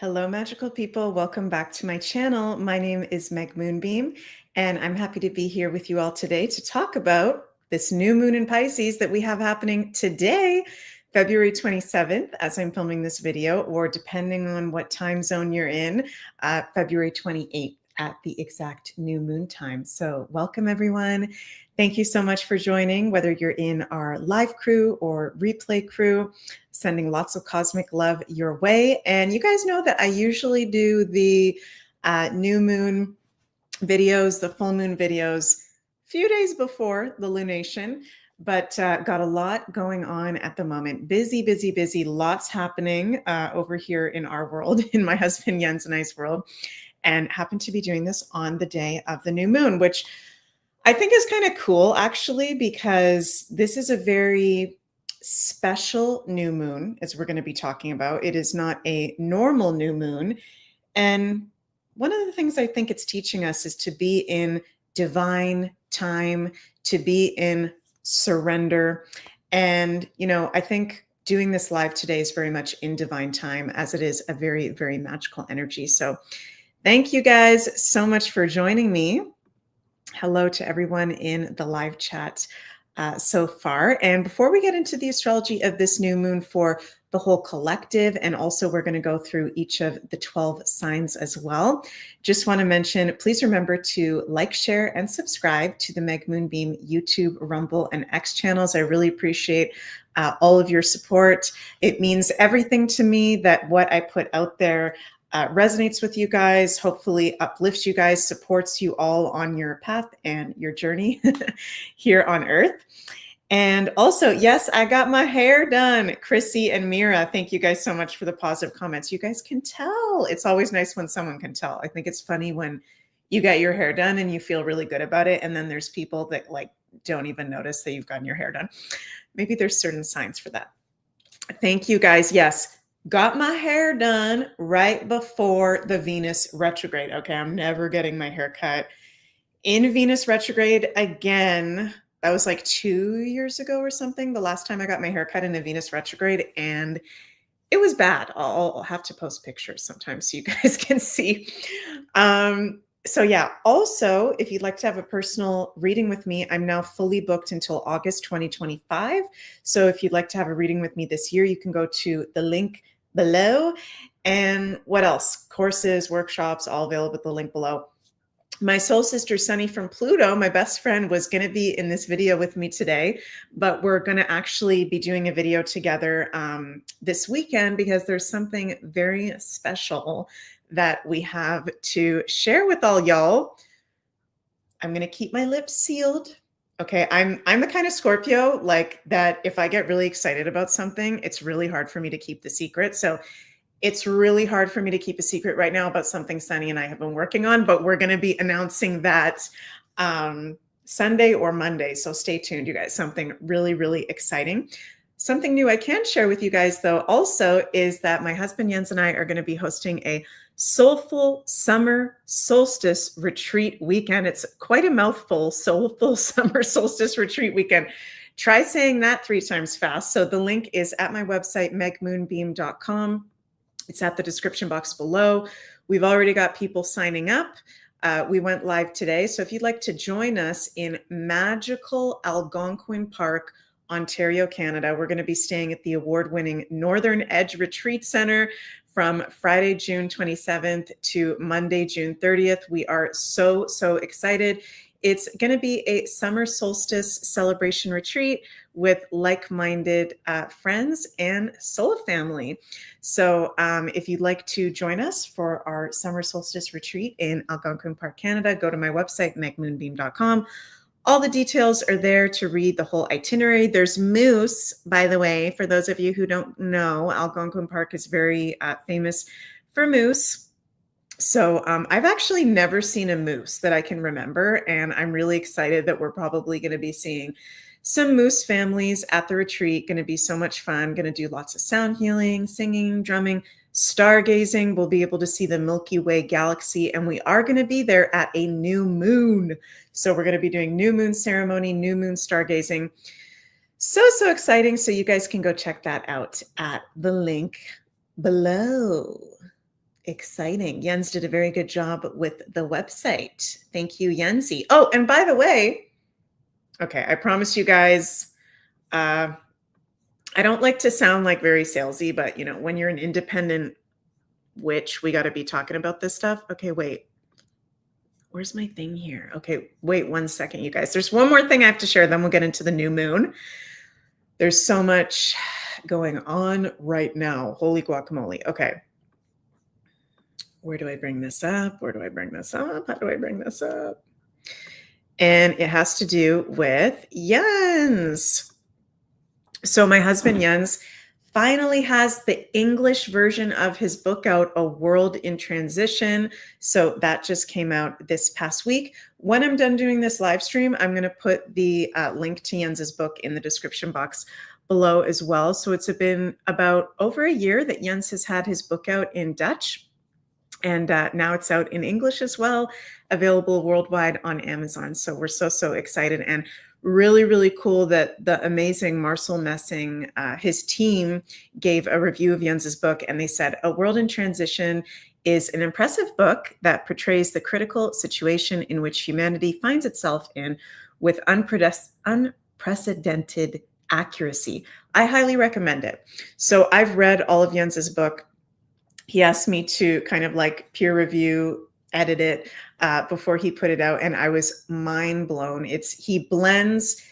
Hello, magical people. Welcome back to my channel. My name is Meg Moonbeam, and I'm happy to be here with you all today to talk about this new moon in Pisces that we have happening today, February 27th, as I'm filming this video, or depending on what time zone you're in, February 28th at the exact new moon time. So welcome, everyone. Thank you so much for joining, whether you're in our live crew or replay crew. Sending lots of cosmic love your way. And you guys know that I usually do the new moon videos, the full moon videos, a few days before the lunation, but got a lot going on at the moment. Busy, busy, busy, lots happening over here in our world, in my husband Jens and I's world, and happen to be doing this on the day of the new moon, which I think is kind of cool, actually, because this is a very special new moon, as we're going to be talking about. It is not a normal new moon. And one of the things I think it's teaching us is to be in divine time, to be in surrender. And, you know, I think doing this live today is very much in divine time, as it is a very, very magical energy. So thank you guys so much for joining me. Hello to everyone in the live chat so far. And before we get into the astrology of this new moon for the whole collective, and also we're going to go through each of the 12 signs as well, just want to mention, please remember to like, share, and subscribe to the Meg Moonbeam YouTube, Rumble, and X channels. I really appreciate all of your support. It means everything to me that what I put out there resonates with you guys, hopefully uplifts you guys, supports you all on your path and your journey here on Earth. And also, yes, I got my hair done. Chrissy and Mira, thank you guys so much for the positive comments. You guys can tell. It's always nice when someone can tell. I think it's funny when you get your hair done and you feel really good about it. And then there's people that like don't even notice that you've gotten your hair done. Maybe there's certain signs for that. Thank you guys. Yes. Got my hair done right before the Venus retrograde. Okay, I'm never getting my hair cut in Venus retrograde again. That was like 2 years ago or something, the last time I got my hair cut in a Venus retrograde, and it was bad. I'll have to post pictures sometime so you guys can see. So yeah, also, if you'd like to have a personal reading with me, I'm now fully booked until August 2025. So if you'd like to have a reading with me this year, you can go to the link below. And what else? Courses, workshops, all available at the link below. My soul sister, Sunny from Pluto, my best friend, was going to be in this video with me today, but we're going to actually be doing a video together this weekend because there's something very special that we have to share with all y'all. I'm going to keep my lips sealed. Okay, I'm the kind of Scorpio like that. If I get really excited about something, it's really hard for me to keep the secret. So it's really hard for me to keep a secret right now about something Sunny and I have been working on, but we're going to be announcing that Sunday or Monday. So stay tuned, you guys. Something really, really exciting. Something new I can share with you guys, though, also is that my husband Jens and I are going to be hosting a soulful summer solstice retreat weekend. It's quite a mouthful, soulful summer solstice retreat weekend. Try saying that 3 times fast. So the link is at my website, megmoonbeam.com. It's at the description box below. We've already got people signing up. We went live today. So if you'd like to join us in magical Algonquin Park, Ontario, Canada, we're going to be staying at the award-winning Northern Edge Retreat Center from Friday, June 27th to Monday, June 30th. We are so, so excited. It's going to be a summer solstice celebration retreat with like-minded friends and soul family. So if you'd like to join us for our summer solstice retreat in Algonquin Park, Canada, go to my website, megmoonbeam.com. All the details are there to read the whole itinerary. There's moose, by the way, for those of you who don't know, Algonquin Park is very famous for moose. So I've actually never seen a moose that I can remember, and I'm really excited that we're probably going to be seeing some moose families at the retreat. Going to be so much fun. Going to do lots of sound healing, singing, drumming, stargazing. We'll be able to see the Milky Way galaxy, and we are going to be there at a new moon. So we're going to be doing new moon ceremony, new moon stargazing. So, so exciting. So you guys can go check that out at the link below. Exciting. Jens did a very good job with the website. Thank you, Yenzi. Oh, and by the way, okay, I promise you guys, I don't like to sound like very salesy, but you know, when you're an independent witch, we got to be talking about this stuff. Okay, wait. Where's my thing here? Okay, wait 1 second, you guys. There's one more thing I have to share, then we'll get into the new moon. There's so much going on right now. Holy guacamole. Okay. Where do I bring this up? Where do I bring this up? How do I bring this up? And it has to do with Jens. So my husband Jens finally has the English version of his book out, A World in Transition. So that just came out this past week. When I'm done doing this live stream, I'm going to put the link to Jens's book in the description box below as well. So it's been about over a year that Jens has had his book out in Dutch. And now it's out in English as well, available worldwide on Amazon. So we're so excited, and really, really cool that the amazing Marcel Messing, his team gave a review of Jens's book, and they said, A World in Transition is an impressive book that portrays the critical situation in which humanity finds itself in with unprecedented accuracy. I highly recommend it. So I've read all of Jens's book. He asked me to kind of like peer review, edit it before he put it out, and I was mind blown. He blends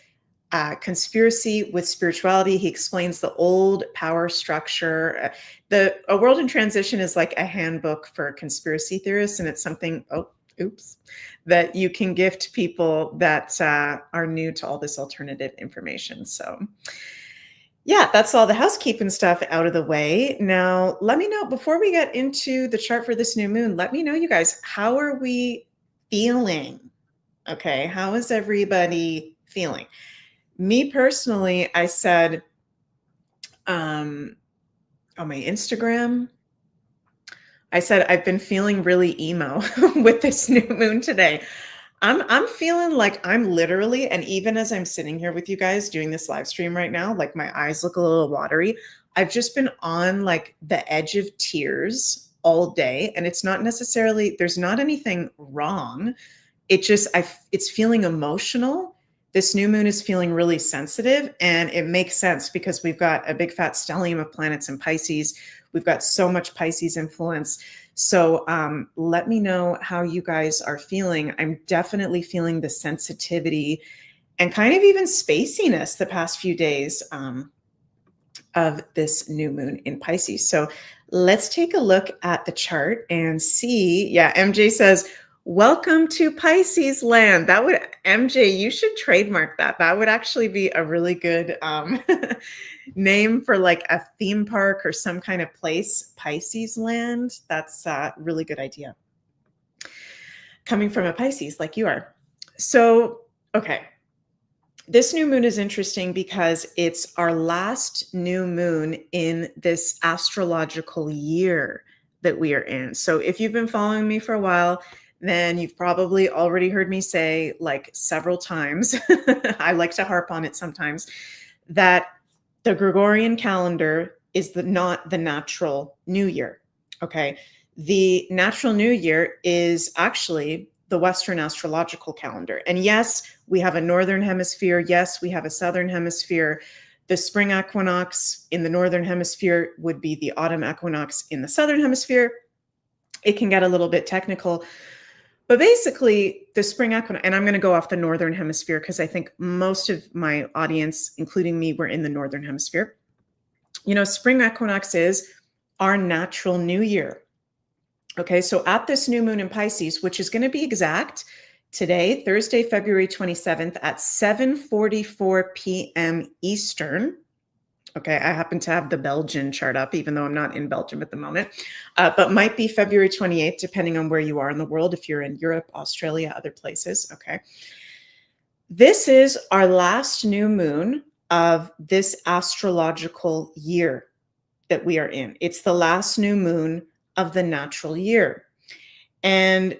conspiracy with spirituality. He explains the old power structure. A World in Transition is like a handbook for conspiracy theorists, and it's something, that you can gift people that are new to all this alternative information. So yeah, that's all the housekeeping stuff out of the way. Now, let me know, before we get into the chart for this new moon, let me know, you guys, how are we feeling? Okay, how is everybody feeling? Me personally, I said on my Instagram, I said I've been feeling really emo with this new moon today. I'm feeling like I'm literally, and even as I'm sitting here with you guys doing this live stream right now, like my eyes look a little watery. I've just been on like the edge of tears all day, and it's not necessarily, there's not anything wrong. It just, it's feeling emotional. This new moon is feeling really sensitive, and it makes sense because we've got a big fat stellium of planets in Pisces. We've got so much Pisces influence. So let me know how you guys are feeling. I'm definitely feeling the sensitivity and kind of even spaciness the past few days of this new moon in Pisces. So let's take a look at the chart and see. Yeah, MJ says, welcome to Pisces land. That would, MJ, you should trademark that. That would actually be a really good name for like a theme park or some kind of place. Pisces land. That's a really good idea. Coming from a Pisces like you are. So, okay. This new moon is interesting because it's our last new moon in this astrological year that we are in. So if you've been following me for a while, then you've probably already heard me say like several times, I like to harp on it sometimes, that the Gregorian calendar is not the natural new year, okay? The natural new year is actually the Western astrological calendar. And yes, we have a northern hemisphere. Yes, we have a southern hemisphere. The spring equinox in the northern hemisphere would be the autumn equinox in the southern hemisphere. It can get a little bit technical, but basically the spring equinox, and I'm going to go off the northern hemisphere because I think most of my audience, including me, were in the northern hemisphere. You know, spring equinox is our natural new year. Okay, so at this new moon in Pisces, which is going to be exact today, Thursday, February 27th at 7:44 p.m. Eastern. Okay, I happen to have the Belgian chart up, even though I'm not in Belgium at the moment, but might be February 28th, depending on where you are in the world, if you're in Europe, Australia, other places, okay? This is our last new moon of this astrological year that we are in. It's the last new moon of the natural year. And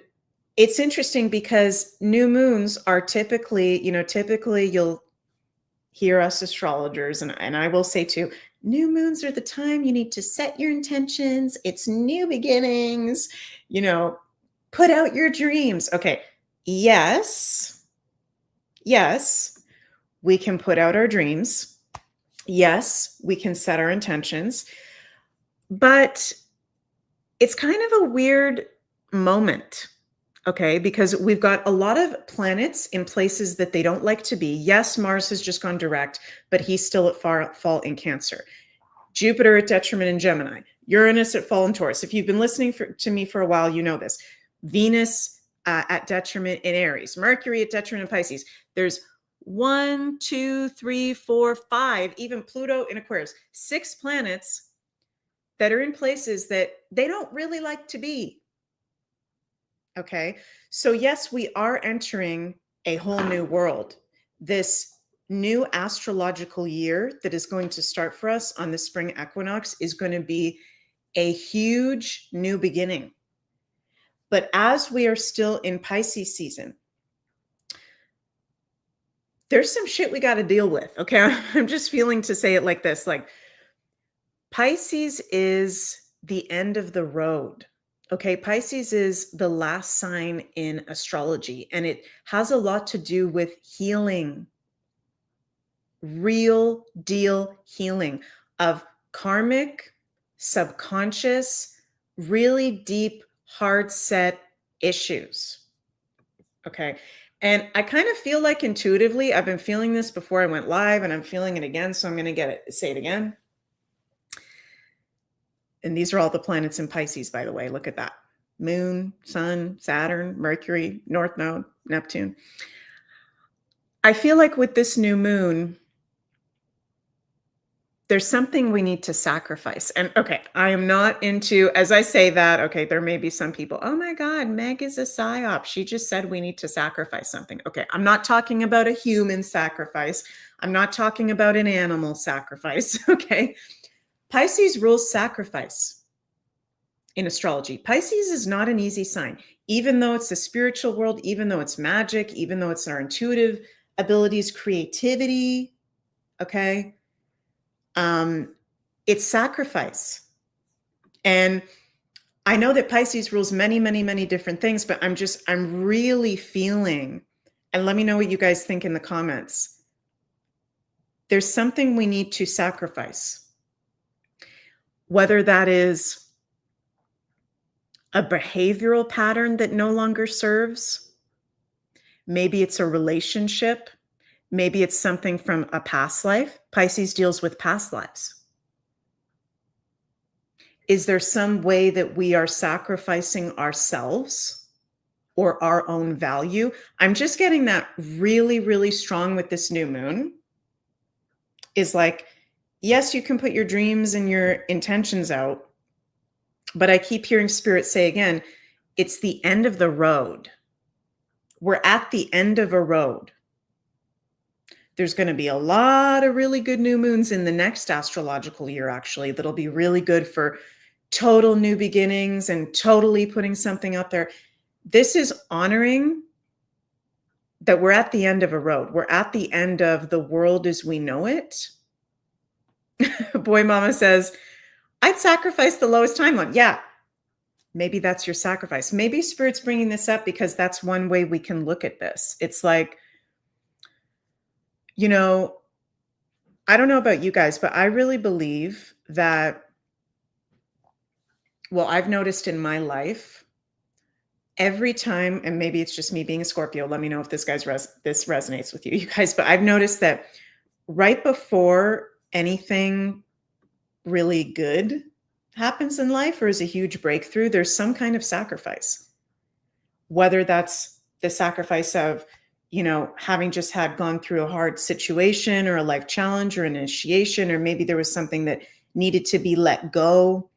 it's interesting because new moons are typically, typically you'll hear us astrologers, and I will say too, New moons are the time you need to set your intentions. It's new beginnings, you know, put out your dreams. Okay. Yes. Yes, we can put out our dreams. Yes, we can set our intentions. But it's kind of a weird moment, okay? Because we've got a lot of planets in places that they don't like to be. Yes, Mars has just gone direct, but he's still at fall in Cancer. Jupiter at detriment in Gemini. Uranus at fall in Taurus. If you've been listening to me for a while, you know this. Venus at detriment in Aries. Mercury at detriment in Pisces. There's 1, 2, 3, 4, 5, even Pluto in Aquarius. 6 planets that are in places that they don't really like to be. Okay. So yes, we are entering a whole new world. This new astrological year that is going to start for us on the spring equinox is going to be a huge new beginning. But as we are still in Pisces season, there's some shit we got to deal with. Okay. I'm just feeling to say it like this, like Pisces is the end of the road. Okay, Pisces is the last sign in astrology, and it has a lot to do with healing, real deal healing of karmic, subconscious, really deep, hard set issues. Okay. And I kind of feel like intuitively, I've been feeling this before I went live, and I'm feeling it again. So I'm going to say it again. And these are all the planets in Pisces, by the way. Look at that. Moon, Sun, Saturn, Mercury, North Node, Neptune. I feel like with this new moon, there's something we need to sacrifice. And okay, I am not into, as I say that, okay, there may be some people, oh my God, Meg is a psyop. She just said we need to sacrifice something. Okay, I'm not talking about a human sacrifice. I'm not talking about an animal sacrifice, okay? Pisces rules sacrifice in astrology. Pisces is not an easy sign, even though it's the spiritual world, even though it's magic, even though it's our intuitive abilities, creativity, okay? It's sacrifice. And I know that Pisces rules many, many, many different things, but I'm really feeling, and let me know what you guys think in the comments. There's something we need to sacrifice. Whether that is a behavioral pattern that no longer serves, maybe it's a relationship, maybe it's something from a past life. Pisces deals with past lives. Is there some way that we are sacrificing ourselves or our own value? I'm just getting that really, really strong with this new moon. Is like, yes, you can put your dreams and your intentions out, but I keep hearing Spirit say again, it's the end of the road. We're at the end of a road. There's going to be a lot of really good new moons in the next astrological year, actually, that'll be really good for total new beginnings and totally putting something out there. This is honoring that we're at the end of a road. We're at the end of the world as we know it. Boy Mama says, I'd sacrifice the lowest timeline. Yeah, maybe that's your sacrifice. Maybe Spirit's bringing this up because that's one way we can look at this. It's like, you know, I don't know about you guys, but I really believe that, well, I've noticed in my life, every time, and maybe it's just me being a Scorpio, let me know if this resonates with you guys, but I've noticed that right before anything really good happens in life or is a huge breakthrough, there's some kind of sacrifice. Whether that's the sacrifice of, you know, having just gone through a hard situation or a life challenge or an initiation, or maybe there was something that needed to be let go.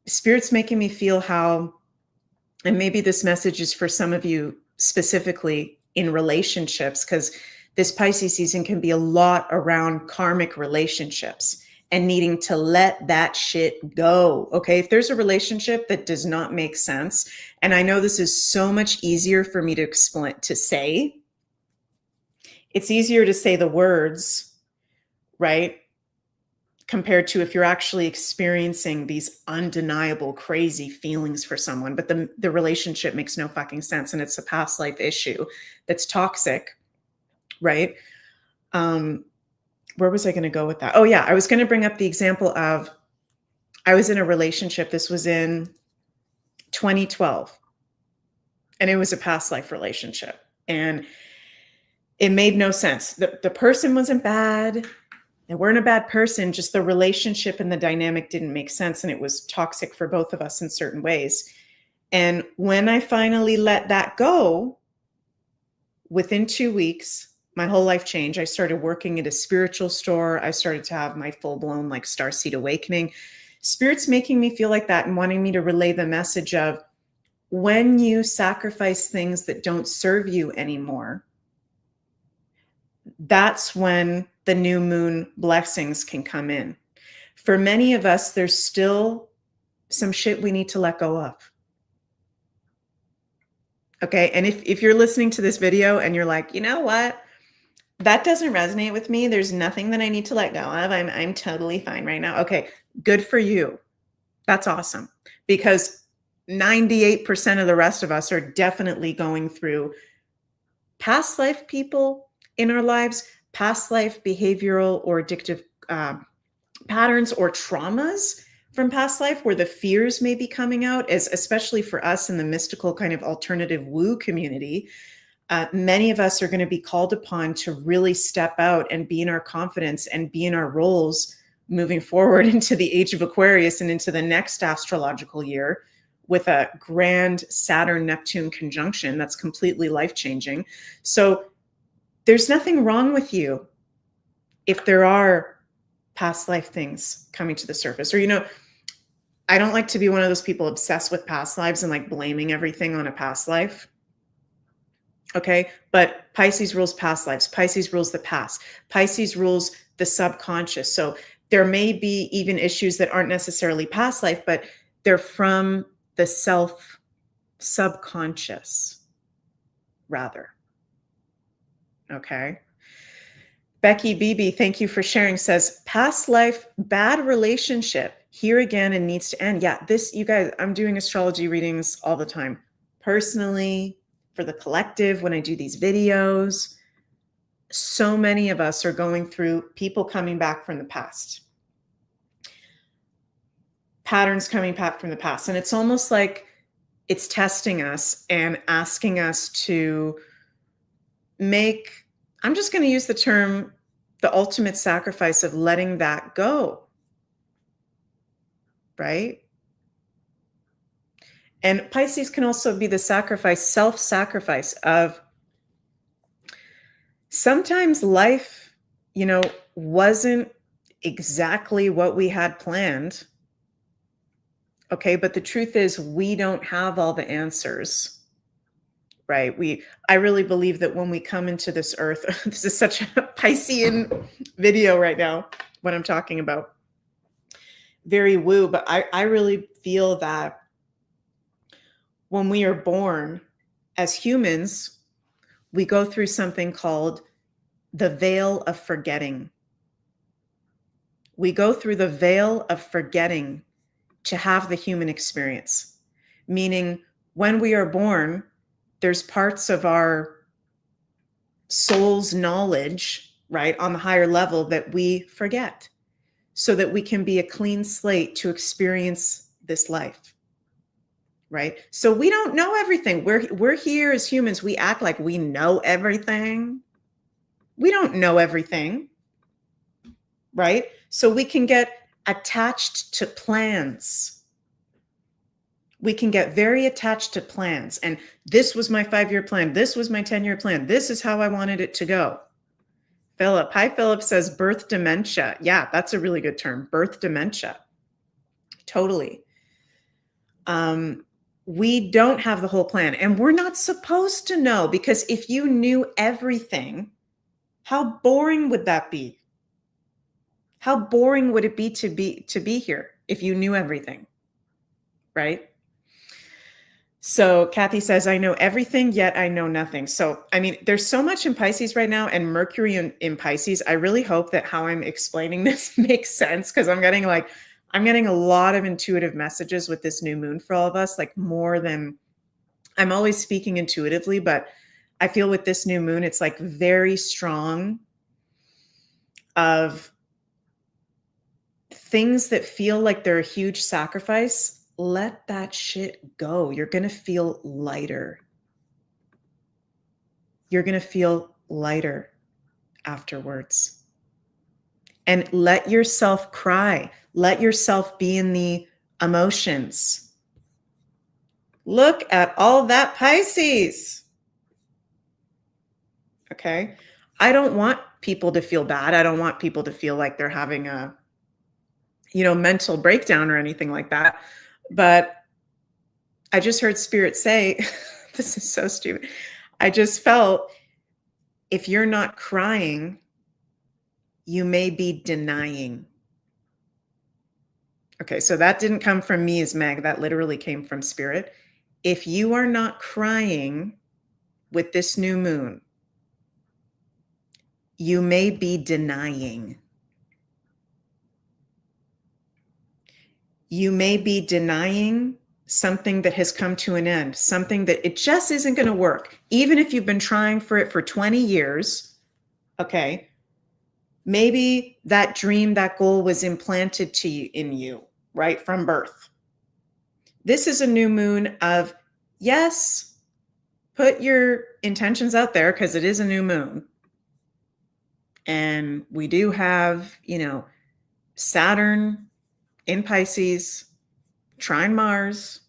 Spirit's making me feel how, and maybe this message is for some of you specifically in relationships, because this Pisces season can be a lot around karmic relationships and needing to let that shit go. Okay. If there's a relationship that does not make sense, and I know this is so much easier for me to explain, to say, it's easier to say the words, right? compared to if you're actually experiencing these undeniable, crazy feelings for someone, but the relationship makes no fucking sense and it's a past life issue that's toxic, right? Where was I going to go with that? Oh yeah, I was going to bring up the example of, I was in a relationship. This was in 2012, and it was a past life relationship, and it made no sense. The person wasn't bad. They weren't a bad person, just the relationship and the dynamic didn't make sense, and it was toxic for both of us in certain ways. And when I finally let that go, within 2 weeks, my whole life changed. I started working at a spiritual store. I started to have my full-blown like starseed awakening. Spirit's making me feel like that and wanting me to relay the message of, when you sacrifice things that don't serve you anymore, that's when the new moon blessings can come in. For many of us, there's still some shit we need to let go of. Okay. And if you're listening to this video and you're like, you know what? That doesn't resonate with me. There's nothing that I need to let go of. I'm totally fine right now. Okay. Good for you. That's awesome. Because 98% of the rest of us are definitely going through past life people in our lives, past life behavioral or addictive patterns or traumas from past life where the fears may be coming out, as especially for us in the mystical kind of alternative woo community. Many of us are going to be called upon to really step out and be in our confidence and be in our roles moving forward into the age of Aquarius and into the next astrological year with a grand Saturn-Neptune conjunction that's completely life-changing. So there's nothing wrong with you if there are past life things coming to the surface. Or, you know, I don't like to be one of those people obsessed with past lives and like blaming everything on a past life. Okay. But Pisces rules past lives. Pisces rules the past. Pisces rules the subconscious. So there may be even issues that aren't necessarily past life, but they're from the subconscious rather. Okay. Becky BB, thank you for sharing, says past life, bad relationship, here again and needs to end. Yeah, this, you guys, I'm doing astrology readings all the time. Personally, for the collective, when I do these videos, so many of us are going through people coming back from the past. Patterns coming back from the past. And it's almost like it's testing us and asking us to make, I'm just going to use the term, the ultimate sacrifice of letting that go. Right? And Pisces can also be the sacrifice, self-sacrifice of sometimes life, you know, wasn't exactly what we had planned. Okay. But the truth is we don't have all the answers. Right. I really believe that when we come into this earth, this is such a Piscean video right now, what I'm talking about. Very woo, but I really feel that when we are born as humans, we go through something called the veil of forgetting. We go through the veil of forgetting to have the human experience, meaning when we are born, there's parts of our soul's knowledge, right, on the higher level that we forget so that we can be a clean slate to experience this life, right? So we don't know everything. We're here as humans. We act like we know everything. We don't know everything, right? So we can get attached to plans. We can get very attached to plans. And this was my 5-year plan. This was my 10-year plan. This is how I wanted it to go. Philip. Hi, Philip says birth dementia. Yeah, that's a really good term. Birth dementia. Totally. We don't have the whole plan and we're not supposed to know, because if you knew everything, how boring would that be? How boring would it be to be here if you knew everything, right? So Kathy says, I know everything, yet I know nothing. So, I mean, there's so much in Pisces right now, and Mercury in Pisces. I really hope that how I'm explaining this makes sense, because I'm getting a lot of intuitive messages with this new moon for all of us, like more than I'm always speaking intuitively, but I feel with this new moon, it's like very strong of things that feel like they're a huge sacrifice. Let that shit go. You're going to feel lighter. You're going to feel lighter afterwards. And let yourself cry. Let yourself be in the emotions. Look at all that Pisces. Okay. I don't want people to feel bad. I don't want people to feel like they're having a, mental breakdown or anything like that. But I just heard Spirit say, this is so stupid. I just felt if you're not crying, you may be denying. Okay, so that didn't come from me as Meg. That literally came from Spirit. If you are not crying with this new moon, you may be denying. You may be denying something that has come to an end, something that it just isn't going to work. Even if you've been trying for it for 20 years, okay, maybe that dream, that goal was implanted to you in you, right, from birth. This is a new moon of, yes, put your intentions out there because it is a new moon. And we do have, Saturn in Pisces, trine Mars,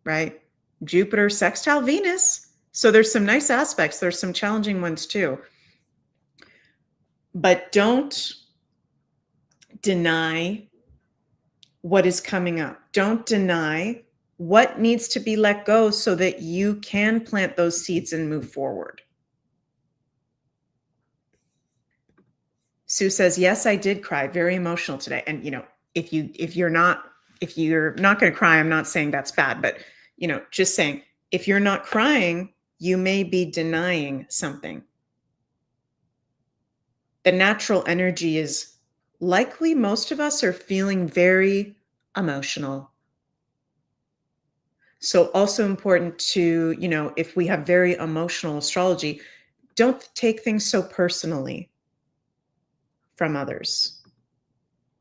right? Jupiter sextile Venus. So there's some nice aspects. There's some challenging ones too. But don't deny what is coming up. Don't deny what needs to be let go so that you can plant those seeds and move forward. Sue says, yes, I did cry. Very emotional today. And, if you're not going to cry, I'm not saying that's bad, but, just saying, if you're not crying, you may be denying something. The natural energy is likely most of us are feeling very emotional. So also important to, if we have very emotional astrology, don't take things so personally from others.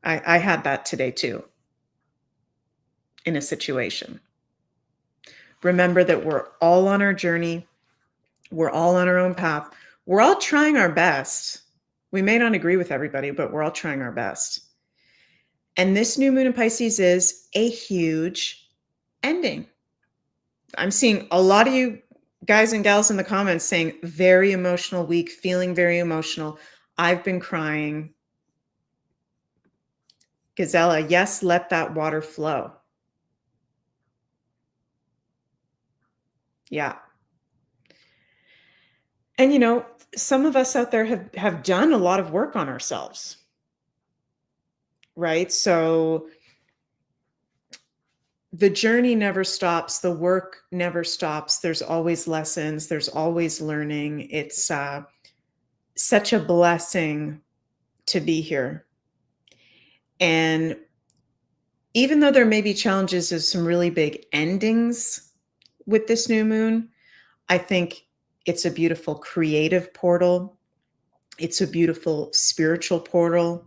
I had that today too, in a situation. Remember that we're all on our journey. We're all on our own path. We're all trying our best. We may not agree with everybody, but we're all trying our best. And this new moon in Pisces is a huge ending. I'm seeing a lot of you guys and gals in the comments saying very emotional week, feeling very emotional. I've been crying. Gazella, yes, let that water flow. Yeah. And some of us out there have done a lot of work on ourselves, right? So the journey never stops. The work never stops. There's always lessons. There's always learning. It's such a blessing to be here. And even though there may be challenges, there's some really big endings with this new moon. I think it's a beautiful creative portal. It's a beautiful spiritual portal.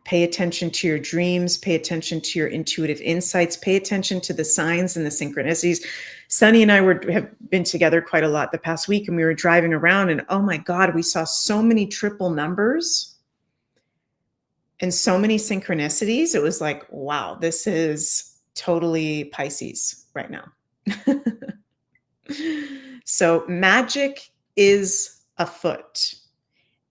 Pay attention to your dreams, pay attention to your intuitive insights, pay attention to the signs and the synchronicities. Sunny and I have been together quite a lot the past week, and we were driving around, and oh my God, we saw so many triple numbers and so many synchronicities. It was like, wow, this is totally Pisces right now. So magic is afoot.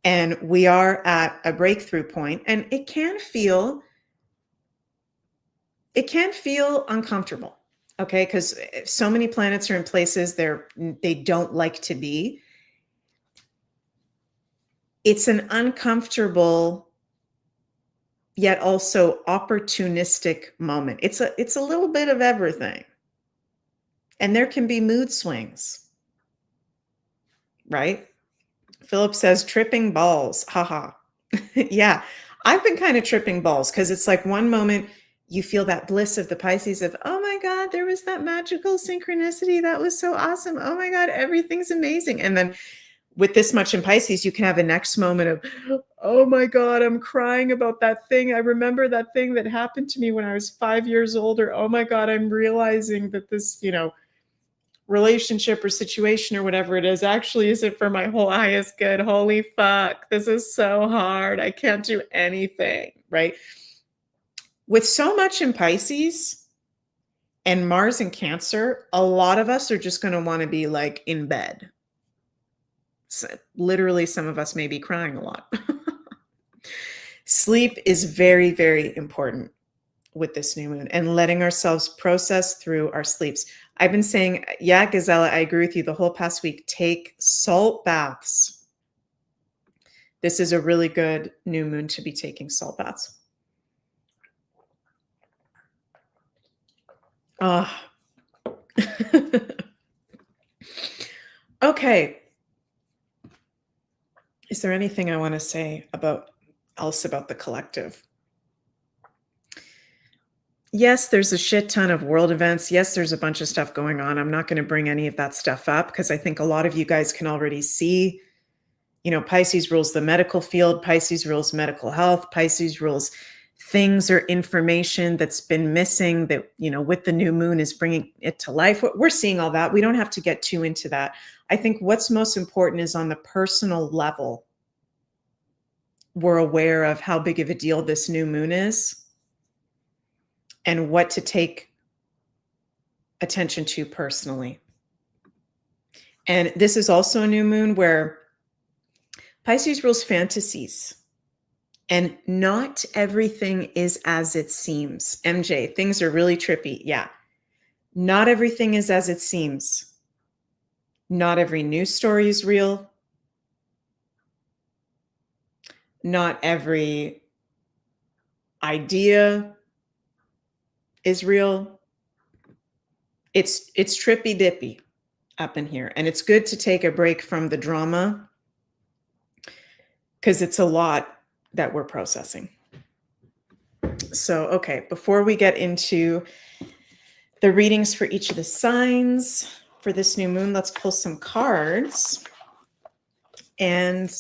And we are at a breakthrough point, and it can feel uncomfortable, okay? Because so many planets are in places they don't like to be. It's an uncomfortable, yet also opportunistic moment. It's a little bit of everything. And there can be mood swings, right? Philip says tripping balls. Haha. Yeah, I've been kind of tripping balls because it's like one moment you feel that bliss of the Pisces of, oh my God, there was that magical synchronicity. That was so awesome. Oh my God, everything's amazing. And then with this much in Pisces, you can have a next moment of, oh my God, I'm crying about that thing. I remember that thing that happened to me when I was 5 years old, or oh my God, I'm realizing that this, relationship or situation or whatever it is actually isn't for my whole highest good. Holy fuck, this is so hard. I can't do anything, right? With so much in Pisces and Mars in Cancer, a lot of us are just going to want to be like in bed. So, literally, some of us may be crying a lot. Sleep is very, very important with this new moon, and letting ourselves process through our sleeps. I've been saying, yeah, Gazella, I agree with you. The whole past week, take salt baths. This is a really good new moon to be taking salt baths. Okay. Is there anything I want to say else about the collective? Yes, there's a shit ton of world events. Yes, there's a bunch of stuff going on. I'm not going to bring any of that stuff up because I think a lot of you guys can already see, Pisces rules the medical field. Pisces rules medical health. Pisces rules things or information that's been missing that, with the new moon is bringing it to life. We're seeing all that. We don't have to get too into that. I think what's most important is on the personal level, we're aware of how big of a deal this new moon is and what to take attention to personally. And this is also a new moon where Pisces rules fantasies. And not everything is as it seems. MJ, things are really trippy. Yeah. Not everything is as it seems. Not every news story is real. Not every idea is real. It's trippy dippy up in here. And it's good to take a break from the drama because it's a lot that we're processing. So, okay, before we get into the readings for each of the signs for this new moon, let's pull some cards. And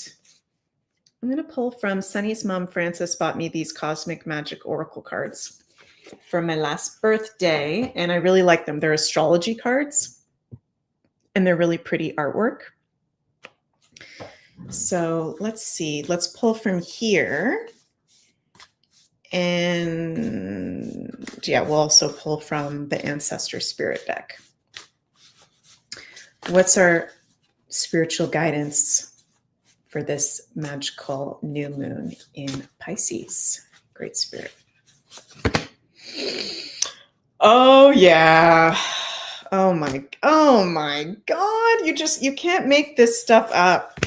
I'm going to pull from Sunny's mom, Frances, bought me these Cosmic Magic Oracle cards for my last birthday, and I really like them. They're astrology cards, and they're really pretty artwork. So let's see. Let's pull from here. And yeah, we'll also pull from the Ancestor Spirit deck. What's our spiritual guidance for this magical new moon in Pisces? Great Spirit. Oh yeah. Oh my God. You can't make this stuff up.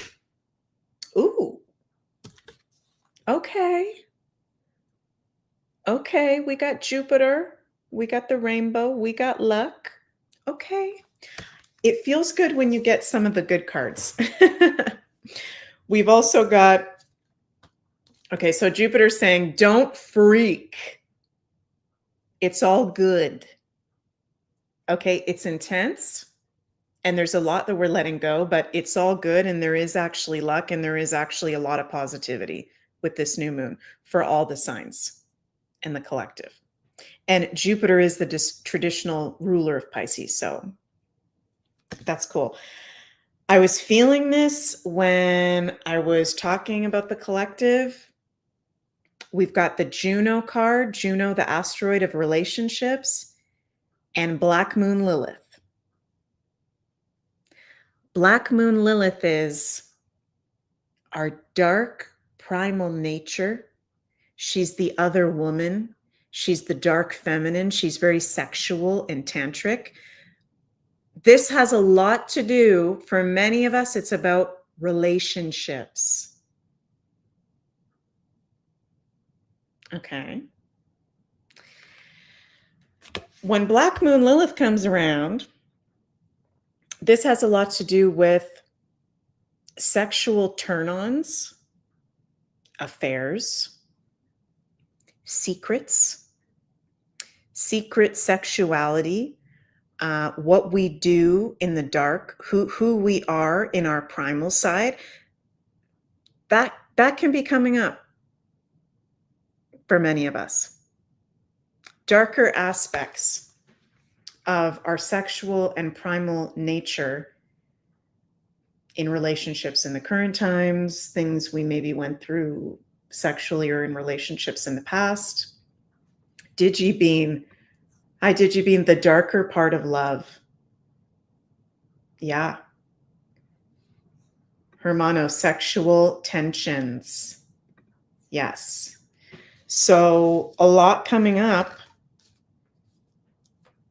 Ooh. Okay. Okay, we got Jupiter, we got the rainbow, we got luck. Okay. It feels good when you get some of the good cards. We've also got, okay, so Jupiter's saying, don't freak. It's all good. Okay, it's intense and there's a lot that we're letting go, but it's all good. And there is actually luck and there is actually a lot of positivity with this new moon for all the signs and the collective. And Jupiter is the traditional ruler of Pisces. So that's cool. I was feeling this when I was talking about the collective. We've got the Juno card, Juno, the asteroid of relationships, and Black Moon Lilith. Black Moon Lilith is our dark primal nature. She's the other woman. She's the dark feminine. She's very sexual and tantric. This has a lot to do, for many of us, it's about relationships. Okay. When Black Moon Lilith comes around, this has a lot to do with sexual turn-ons, affairs, secrets, secret sexuality, what we do in the dark, who we are in our primal side. That can be coming up for many of us. Darker aspects of our sexual and primal nature in relationships in the current times, things we maybe went through sexually or in relationships in the past. Digibeam, hi Digibeam, the darker part of love. Yeah. Hermanosexual tensions. Yes. So a lot coming up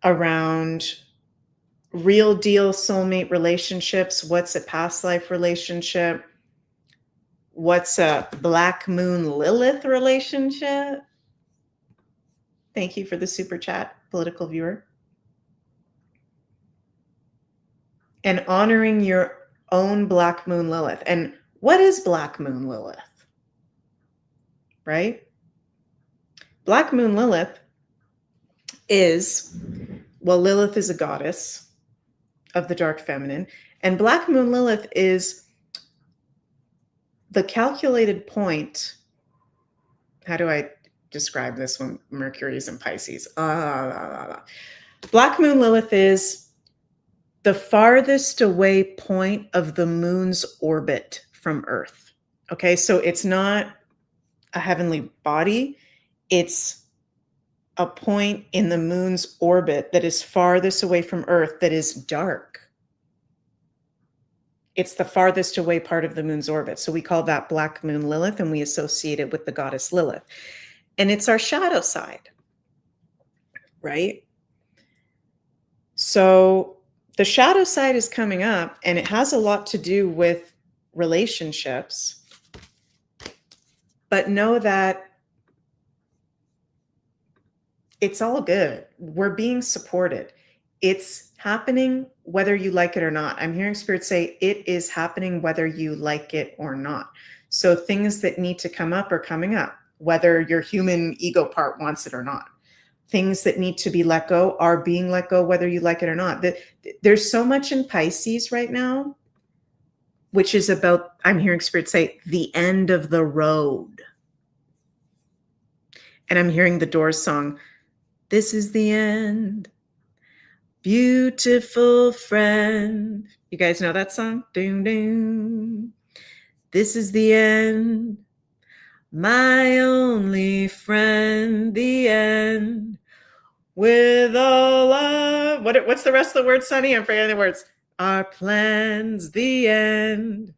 around real deal soulmate relationships. What's a past life relationship? What's a Black Moon Lilith relationship? Thank you for the super chat, political viewer. And honoring your own Black Moon Lilith. And what is Black Moon Lilith? Right? Black Moon Lilith is, well, Lilith is a goddess of the dark feminine, and Black Moon Lilith is the calculated point. How do I describe this when Mercury is in Pisces? Black Moon Lilith is the farthest away point of the moon's orbit from Earth. Okay, so it's not a heavenly body. It's a point in the moon's orbit that is farthest away from Earth that is dark. It's the farthest away part of the moon's orbit. So we call that Black Moon Lilith, and we associate it with the goddess Lilith. And it's our shadow side, right? So the shadow side is coming up, and it has a lot to do with relationships. But know that it's all good. We're being supported. It's happening whether you like it or not. I'm hearing Spirit say it is happening whether you like it or not. So things that need to come up are coming up, whether your human ego part wants it or not. Things that need to be let go are being let go, whether you like it or not. There's so much in Pisces right now, which is about, I'm hearing Spirit say, the end of the road. And I'm hearing the Doors song, this is the end. Beautiful friend. You guys know that song? Doom, doom. This is the end. My only friend, the end. With all our, what's the rest of the words, Sonny? I'm forgetting the words. Our plans, the end.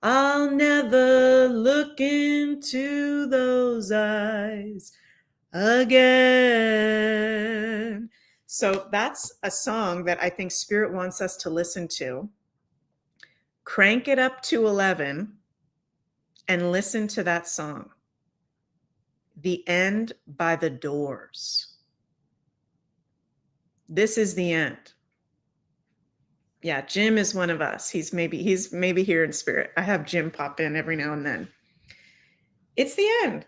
I'll never look into those eyes again. So that's a song that I think Spirit wants us to listen to. Crank it up to 11 and listen to that song. The End by the Doors. This is the end. Yeah, Jim is one of us. He's maybe here in spirit. I have Jim pop in every now and then. It's the end.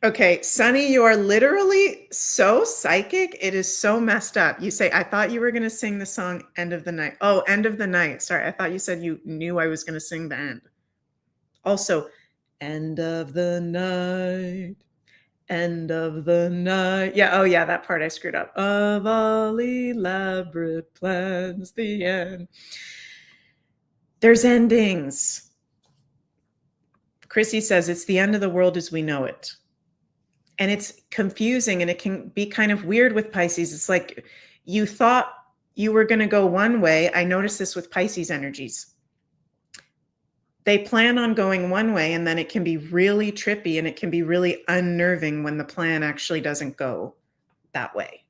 Okay, Sunny, you are literally so psychic. It is so messed up. You say, I thought you were going to sing the song End of the Night. Oh, End of the Night. Sorry, I thought you said you knew I was going to sing the end. Also, End of the Night. End of the night. Yeah, oh yeah, that part I screwed up. Of all elaborate plans, the end. There's endings. Chrissy says it's the end of the world as we know it. And it's confusing, and it can be kind of weird with Pisces. It's like you thought you were going to go one way. I noticed this with Pisces energies. They plan on going one way, and then it can be really trippy, and it can be really unnerving when the plan actually doesn't go that way.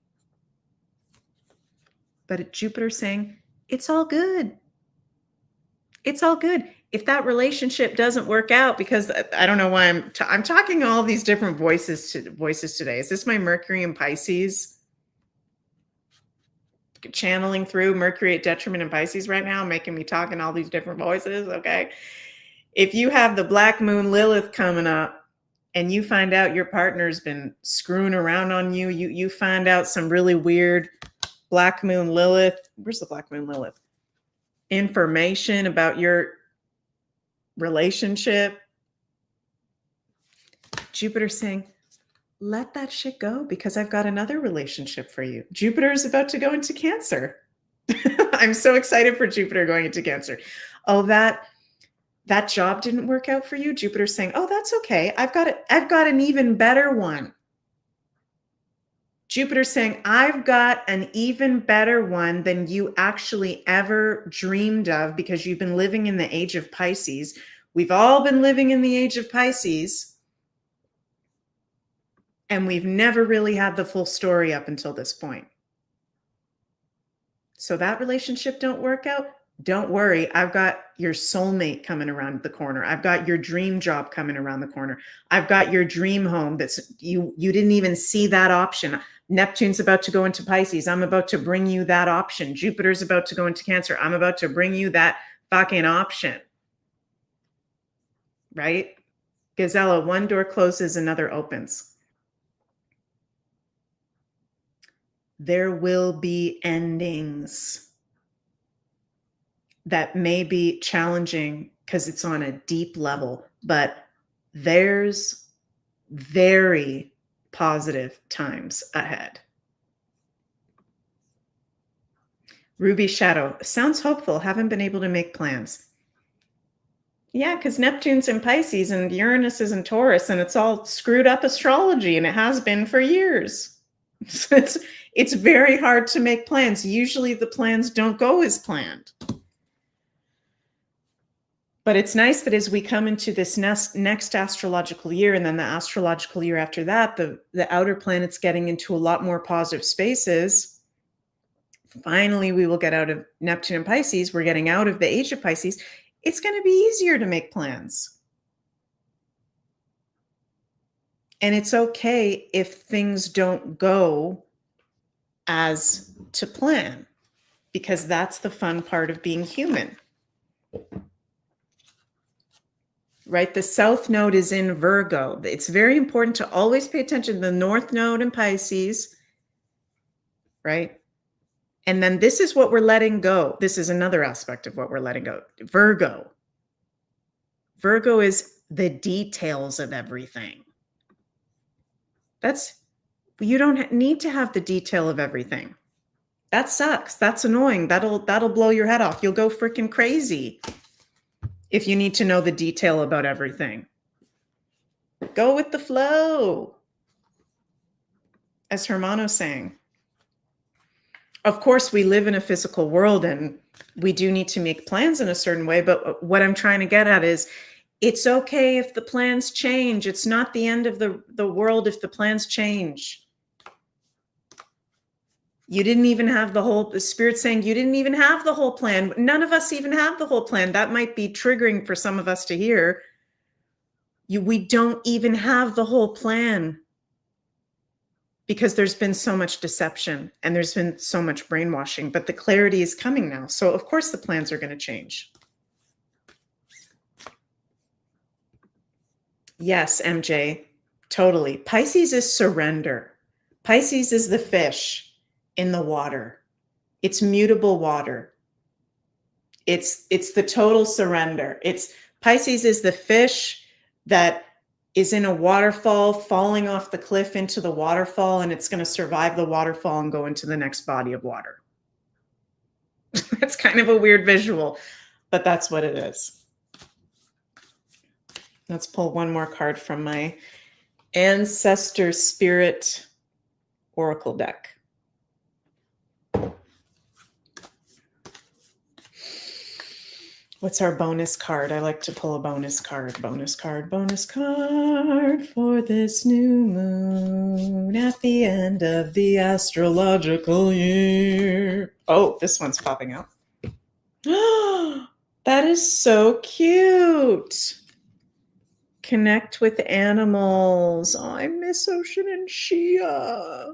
But Jupiter's saying, it's all good. It's all good. if that relationship doesn't work out, because I don't know why I'm talking all these different voices today. Is this my Mercury in Pisces channeling through Mercury at detriment in Pisces right now, making me talk in all these different voices? Okay. If you have the Black Moon Lilith coming up and you find out your partner's been screwing around on you, you find out some really weird Black Moon Lilith, where's the Black Moon Lilith? Information about your relationship. Jupiter saying, let that shit go because I've got another relationship for you. Jupiter is about to go into Cancer. I'm so excited for Jupiter going into Cancer. Oh, that job didn't work out for you. Jupiter's saying, oh, that's okay. I've got an even better one. Jupiter's saying, I've got an even better one than you actually ever dreamed of, because you've been living in the age of Pisces. We've all been living in the age of Pisces. And we've never really had the full story up until this point. So that relationship don't work out. Don't worry. I've got your soulmate coming around the corner. I've got your dream job coming around the corner. I've got your dream home that's you didn't even see that option. Neptune's about to go into Pisces. I'm about to bring you that option. Jupiter's about to go into Cancer. I'm about to bring you that fucking option. Right? Gazella, one door closes, another opens. There will be endings that may be challenging because it's on a deep level, but there's very positive times ahead. Ruby Shadow, sounds hopeful. Haven't been able to make plans. Yeah, because Neptune's in Pisces and Uranus is in Taurus, and it's all screwed up astrology, and it has been for years. So it's very hard to make plans. Usually the plans don't go as planned. But it's nice that as we come into this next astrological year, and then the astrological year after that, the outer planets getting into a lot more positive spaces. Finally, we will get out of Neptune and Pisces. We're getting out of the age of Pisces. It's going to be easier to make plans. And it's okay if things don't go as to plan, because that's the fun part of being human. Right? The South Node is in Virgo. It's very important to always pay attention to the North Node in Pisces, right? And then this is what we're letting go. This is another aspect of what we're letting go. Virgo. Virgo is the details of everything. You don't need to have the detail of everything. That sucks. That's annoying. That'll blow your head off. You'll go freaking crazy if you need to know the detail about everything. Go with the flow. As Hermano's saying. Of course, we live in a physical world and we do need to make plans in a certain way. But what I'm trying to get at is, it's okay if the plans change. It's not the end of the world if the plans change. You didn't even have the Spirit saying you didn't even have the whole plan. None of us even have the whole plan. That might be triggering for some of us to hear. We don't even have the whole plan, because there's been so much deception and there's been so much brainwashing, but the clarity is coming now. So of course the plans are going to change. Yes, MJ, totally. Pisces is surrender. Pisces is the fish in the water. It's mutable water. It's the total surrender. Pisces is the fish that is in a waterfall, falling off the cliff into the waterfall, and it's going to survive the waterfall and go into the next body of water. That's kind of a weird visual, but that's what it is. Let's pull one more card from my Ancestor Spirit Oracle deck. What's our bonus card? I like to pull a bonus card. Bonus card for this new moon at the end of the astrological year. Oh, this one's popping out. That is so cute. Connect with animals. Oh, I miss Ocean and Shia.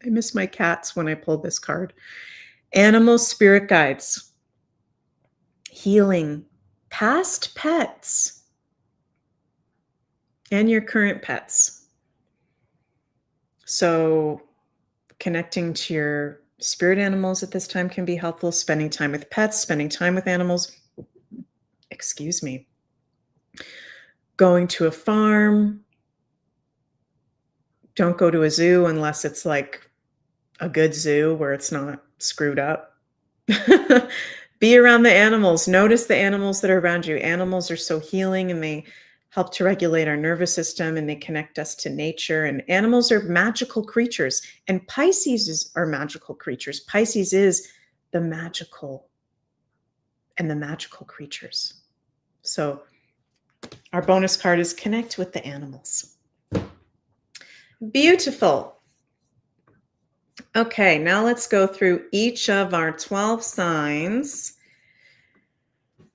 I miss my cats when I pulled this card. Animals, spirit guides, healing, past pets, and your current pets. So connecting to your spirit animals at this time can be helpful. Spending time with pets, spending time with animals. Excuse me. Going to a farm. Don't go to a zoo unless it's like a good zoo where it's not screwed up. Be around the animals. Notice the animals that are around you. Animals are so healing, and they help to regulate our nervous system, and they connect us to nature. And animals are magical creatures. And Pisces are magical creatures. Pisces is the magical and the magical creatures. So our bonus card is connect with the animals. Beautiful. Okay, now let's go through each of our 12 signs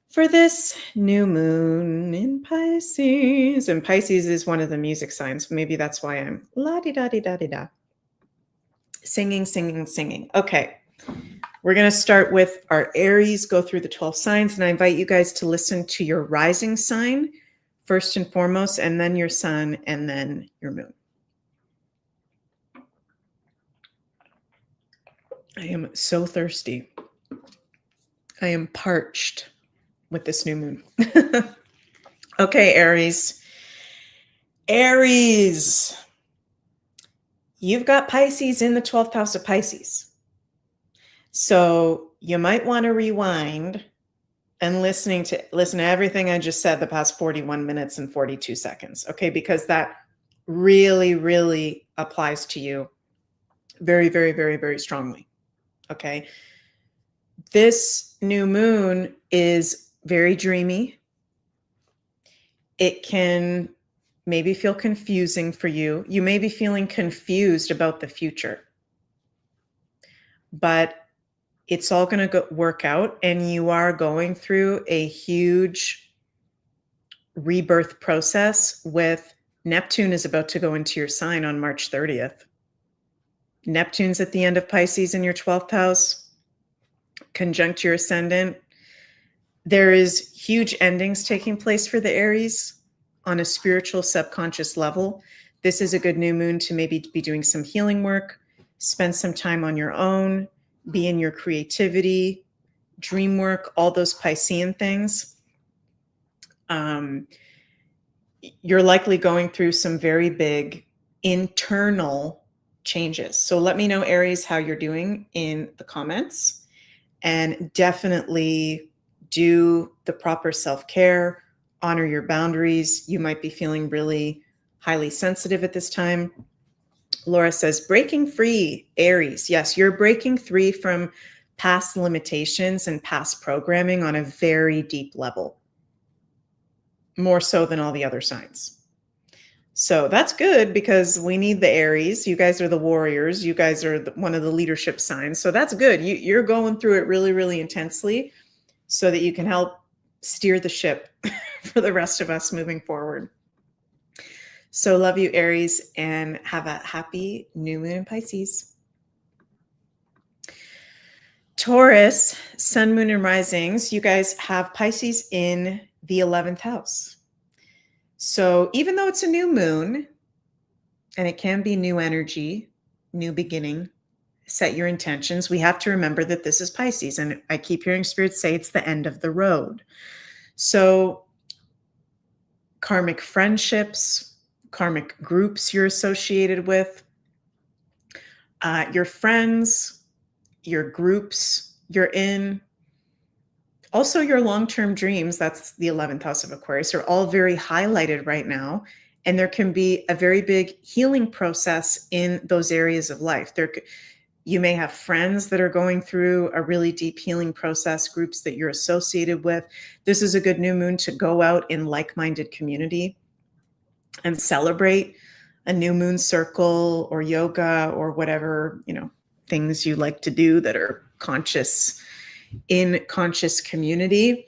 for this new moon in Pisces. And Pisces is one of the music signs. Maybe that's why I'm la-di-da-di-da-di-da. Singing, singing, singing. Okay, we're going to start with our Aries, go through the 12 signs, and I invite you guys to listen to your rising sign first and foremost, and then your sun, and then your moon. I am so thirsty. I am parched with this new moon. Okay, Aries. Aries. You've got Pisces in the 12th house of Pisces. So you might want to rewind and listen to everything I just said the past 41 minutes and 42 seconds. Okay, because that really, really applies to you very, very, very, very strongly. Okay. This new moon is very dreamy. It can maybe feel confusing for you. You may be feeling confused about the future, but it's all going to work out, and you are going through a huge rebirth process with Neptune is about to go into your sign on March 30th. Neptune's at the end of Pisces in your 12th house, conjunct your ascendant. There is huge endings taking place for the Aries on a spiritual subconscious level. This is a good new moon to maybe be doing some healing work, spend some time on your own, be in your creativity, dream work, all those Piscean things. You're likely going through some very big internal changes. So let me know, Aries, how you're doing in the comments, and definitely do the proper self-care, honor your boundaries. You might be feeling really highly sensitive at this time. Laura says, breaking free, Aries. Yes, you're breaking free from past limitations and past programming on a very deep level, more so than all the other signs. So that's good, because we need the Aries. You guys are the warriors. You guys are one of the leadership signs. So that's good. You're going through it really, really intensely so that you can help steer the ship for the rest of us moving forward. So love you, Aries, and have a happy new moon in Pisces. Taurus, sun, moon, and risings. You guys have Pisces in the 11th house. So even though it's a new moon, and it can be new energy, new beginning, set your intentions, we have to remember that this is Pisces, and I keep hearing spirits say it's the end of the road. So karmic friendships, karmic groups you're associated with, your friends, your groups you're in, also your long-term dreams, that's the 11th house of Aquarius, are all very highlighted right now. And there can be a very big healing process in those areas of life. You may have friends that are going through a really deep healing process, groups that you're associated with. This is a good new moon to go out in like-minded community and celebrate a new moon circle or yoga or whatever, things you like to do that are conscious, in conscious community.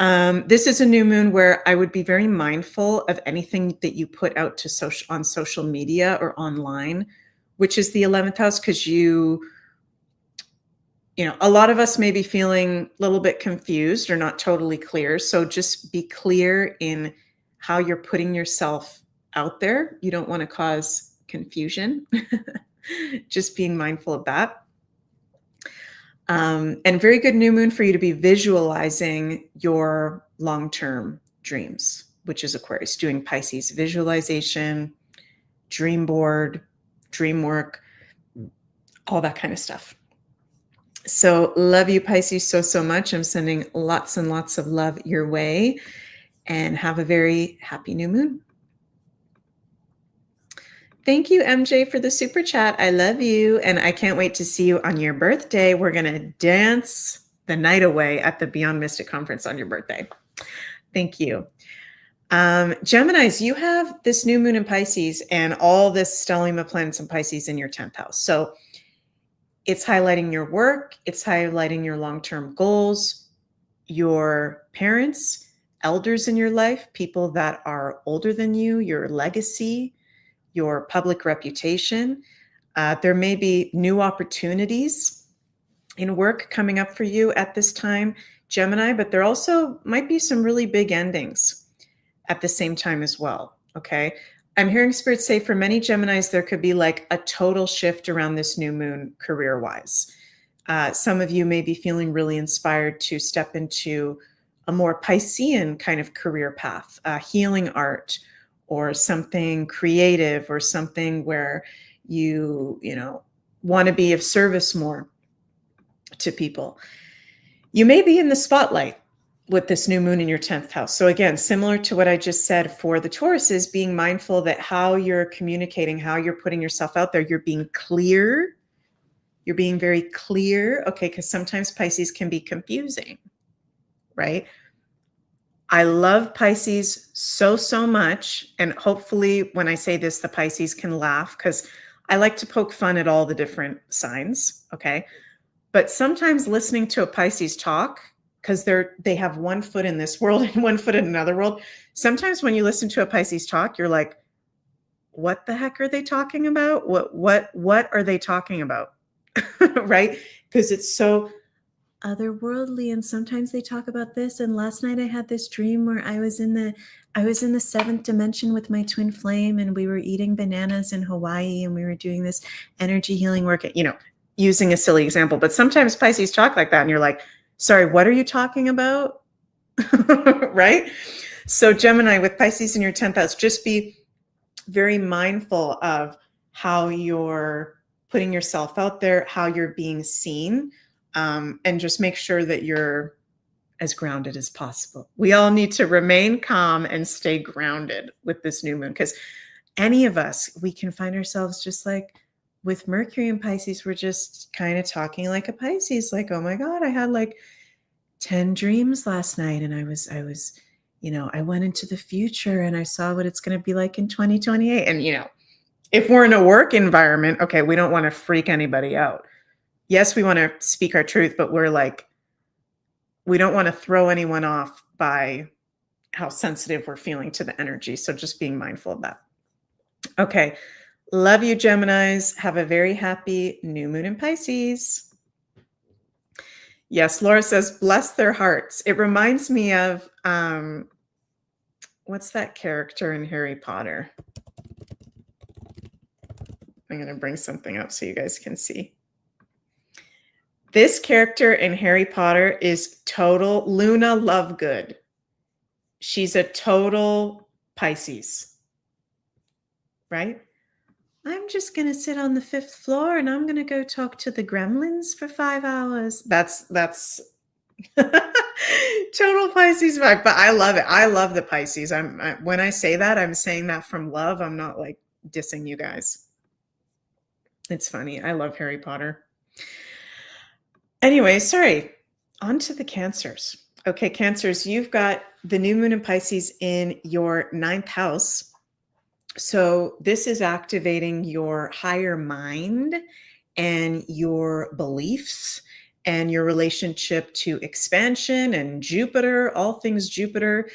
This is a new moon where I would be very mindful of anything that you put out to on social media or online, which is the 11th house, because a lot of us may be feeling a little bit confused or not totally clear. So just be clear in how you're putting yourself out there. You don't want to cause confusion. Just being mindful of that. And very good new moon for you to be visualizing your long-term dreams, which is Aquarius, doing Pisces visualization, dream board, dream work, all that kind of stuff. So love you, Pisces, so, so much. I'm sending lots and lots of love your way, and have a very happy new moon. Thank you, MJ, for the super chat. I love you, and I can't wait to see you on your birthday. We're going to dance the night away at the Beyond Mystic Conference on your birthday. Thank you. Geminis, you have this new moon in Pisces and all this stellium of planets in Pisces in your 10th house. So it's highlighting your work. It's highlighting your long-term goals, your parents, elders in your life, people that are older than you, your legacy, your public reputation. There may be new opportunities in work coming up for you at this time, Gemini, but there also might be some really big endings at the same time as well, okay? I'm hearing Spirit say for many Geminis, there could be like a total shift around this new moon career-wise. Some of you may be feeling really inspired to step into a more Piscean kind of career path, healing art, or something creative, or something where you want to be of service more to people. You may be in the spotlight with this new moon in your 10th house. So again, similar to what I just said for the Tauruses, being mindful that how you're communicating, how you're putting yourself out there, you're being clear. You're being very clear, okay? Because sometimes Pisces can be confusing, right? I love Pisces so, so much. And hopefully when I say this, the Pisces can laugh, because I like to poke fun at all the different signs, okay? But sometimes listening to a Pisces talk, because they have one foot in this world and one foot in another world. Sometimes when you listen to a Pisces talk, you're like, what the heck are they talking about? What are they talking about? Right? Because it's so otherworldly, and sometimes they talk about this. And last night I had this dream where I was in the 7th dimension with my twin flame, and we were eating bananas in Hawaii, and we were doing this energy healing work, using a silly example. But sometimes Pisces talk like that, and you're like, sorry, what are you talking about? Right? So Gemini, with Pisces in your 10th house, just be very mindful of how you're putting yourself out there, how you're being seen, and just make sure that you're as grounded as possible. We all need to remain calm and stay grounded with this new moon, because any of us, we can find ourselves just like with Mercury and Pisces, we're just kind of talking like a Pisces, like, oh my God, I had like 10 dreams last night, and I was, I went into the future and I saw what it's going to be like in 2028. And, if we're in a work environment, okay, we don't want to freak anybody out. Yes, we want to speak our truth, but we don't want to throw anyone off by how sensitive we're feeling to the energy. So just being mindful of that. Okay. Love you, Geminis. Have a very happy new moon in Pisces. Yes, Laura says, bless their hearts. It reminds me of, what's that character in Harry Potter? I'm going to bring something up so you guys can see. This character in Harry Potter is total Luna Lovegood. She's a total Pisces, right? I'm just going to sit on the 5th floor and I'm going to go talk to the gremlins for 5 hours. That's total Pisces vibe, but I love it. I love the Pisces. When I say that, I'm saying that from love. I'm not like dissing you guys. It's funny. I love Harry Potter. Anyway, sorry. On to the Cancers. Okay, Cancers, you've got the new moon in Pisces in your 9th house. So this is activating your higher mind and your beliefs and your relationship to expansion and Jupiter, all things Jupiter.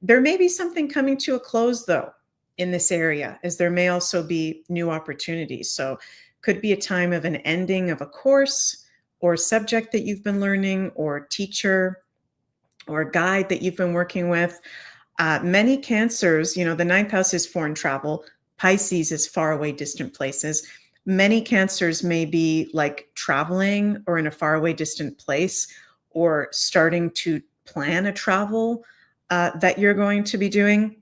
There may be something coming to a close, though, in this area, as there may also be new opportunities. So could be a time of an ending of a course or subject that you've been learning, or teacher or guide that you've been working with. Many Cancers, the ninth house is foreign travel. Pisces is far away, distant places. Many Cancers may be like traveling or in a faraway, distant place, or starting to plan a travel that you're going to be doing.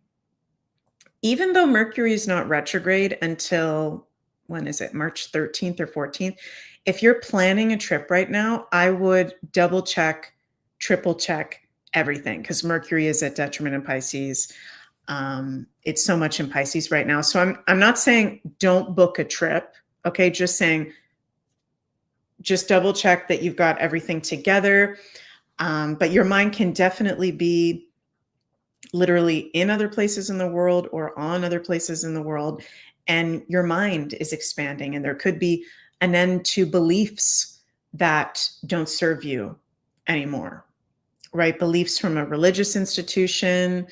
Even though Mercury is not retrograde until, when is it, March 13th or 14th? If you're planning a trip right now, I would double check, triple check everything, because Mercury is at detriment in Pisces. It's so much in Pisces right now. So I'm not saying don't book a trip. Okay. Just saying, just double check that you've got everything together. But your mind can definitely be literally in other places in the world or on other places in the world. And your mind is expanding, and there could be an end to beliefs that don't serve you anymore, right? Beliefs from a religious institution,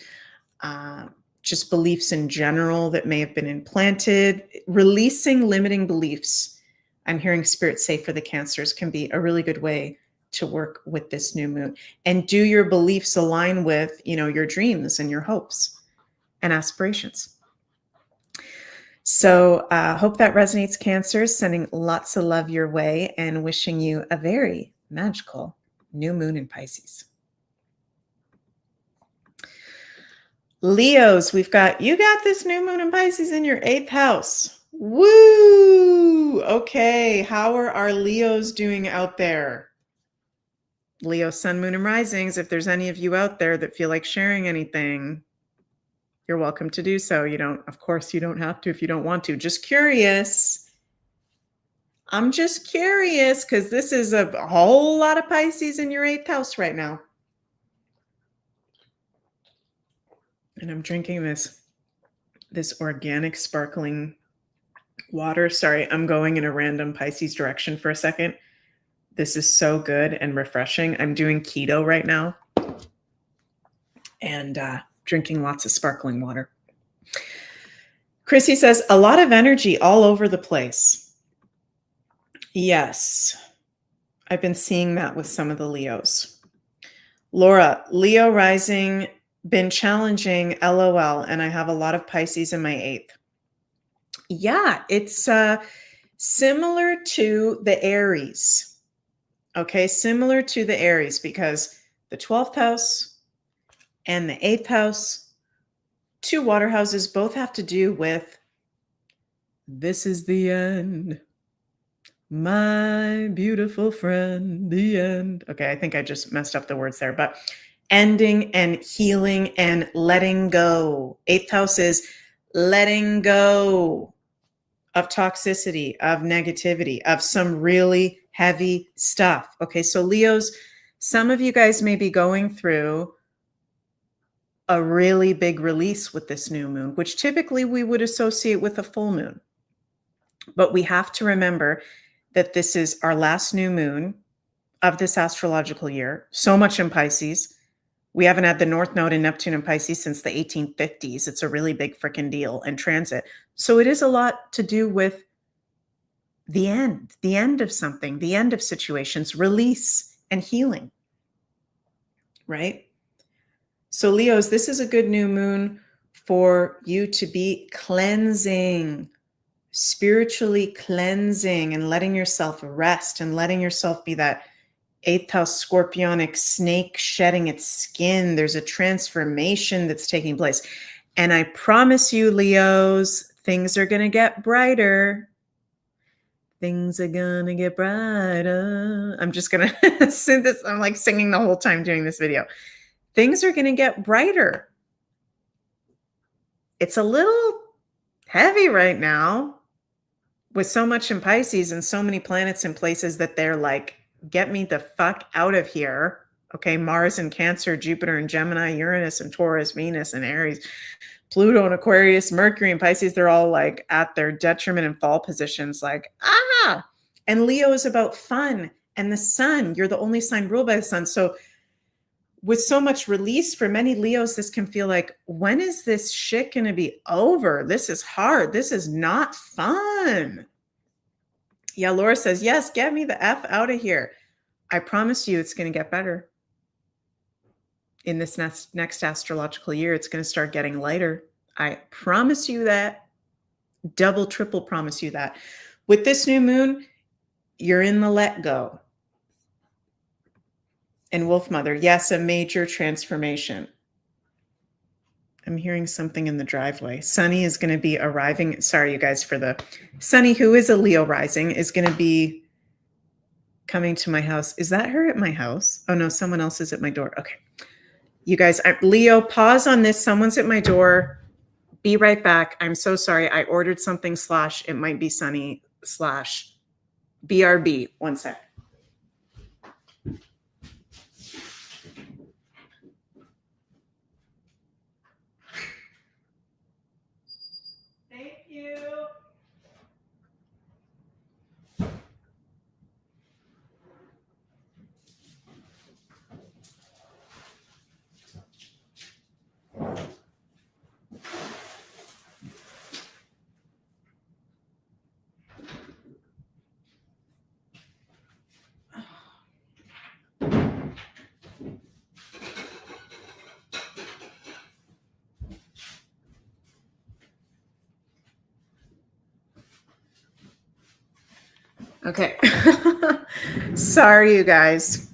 just beliefs in general that may have been implanted. Releasing limiting beliefs, I'm hearing Spirit say for the Cancers, can be a really good way to work with this new moon. And do your beliefs align with, your dreams and your hopes and aspirations? So hope that resonates, Cancers. Sending lots of love your way and wishing you a very magical new moon in Pisces. Leos, you got this new moon in Pisces in your 8th house. Woo! Okay, how are our Leos doing out there? Leo, sun, moon, and risings. If there's any of you out there that feel like sharing anything, you're welcome to do so. Of course, you don't have to if you don't want to. Just curious. I'm just curious, because this is a whole lot of Pisces in your 8th house right now. And I'm drinking this organic sparkling water. Sorry, I'm going in a random Pisces direction for a second. This is so good and refreshing. I'm doing keto right now and drinking lots of sparkling water. Chrissy says, a lot of energy all over the place. Yes, I've been seeing that with some of the Leos. Laura, Leo rising, been challenging, LOL, and I have a lot of Pisces in my 8th. Yeah, it's similar to the Aries. Okay, similar to the Aries, because the 12th house and the 8th house, 2 water houses, both have to do with this is the end, my beautiful friend, the end. Okay, I think I just messed up the words there, but ending and healing and letting go. 8th house is letting go of toxicity, of negativity, of some really heavy stuff. Okay, so Leos, some of you guys may be going through a really big release with this new moon, which typically we would associate with a full moon. But we have to remember that this is our last new moon of this astrological year. So much in Pisces. We haven't had the North Node in Neptune and Pisces since the 1850s. It's a really big freaking deal in transit. So it is a lot to do with the end of something, the end of situations, release and healing, right? So Leos, this is a good new moon for you to be cleansing, spiritually cleansing, and letting yourself rest and letting yourself be that 8th house scorpionic snake shedding its skin. There's a transformation that's taking place. And I promise you, Leos, things are going to get brighter. Things are going to get brighter. I'm just going to sing this. I'm like singing the whole time doing this video. Things are going to get brighter. It's a little heavy right now with so much in Pisces and so many planets in places that they're like, get me the fuck out of here. Okay, Mars in Cancer, Jupiter in Gemini, Uranus and Taurus, Venus and Aries, Pluto and Aquarius, Mercury and Pisces, they're all like at their detriment and fall positions, like, ah. And Leo is about fun And the sun, you're the only sign ruled by the sun. So with so much release for many Leos, this can feel like, when is this shit going to be over? This is hard. This is not fun. Yeah, Laura says, yes, get me the F out of here. I promise you it's going to get better. In this next astrological year, it's going to start getting lighter. I promise you that. Double, triple promise you that. With this new moon, you're in the let go. And Wolf Mother, yes, a major transformation. I'm hearing something in the driveway. Sunny is going to be arriving. Sorry, you guys, for the Sunny, who is a Leo rising, is going to be coming to my house. Is that her at my house? Oh, no, someone else is at my door. Okay. You guys, Leo, pause on this. Someone's at my door. Be right back. I'm so sorry. I ordered something / it might be Sunny / BRB. One sec. Thank you. Okay. Sorry, you guys.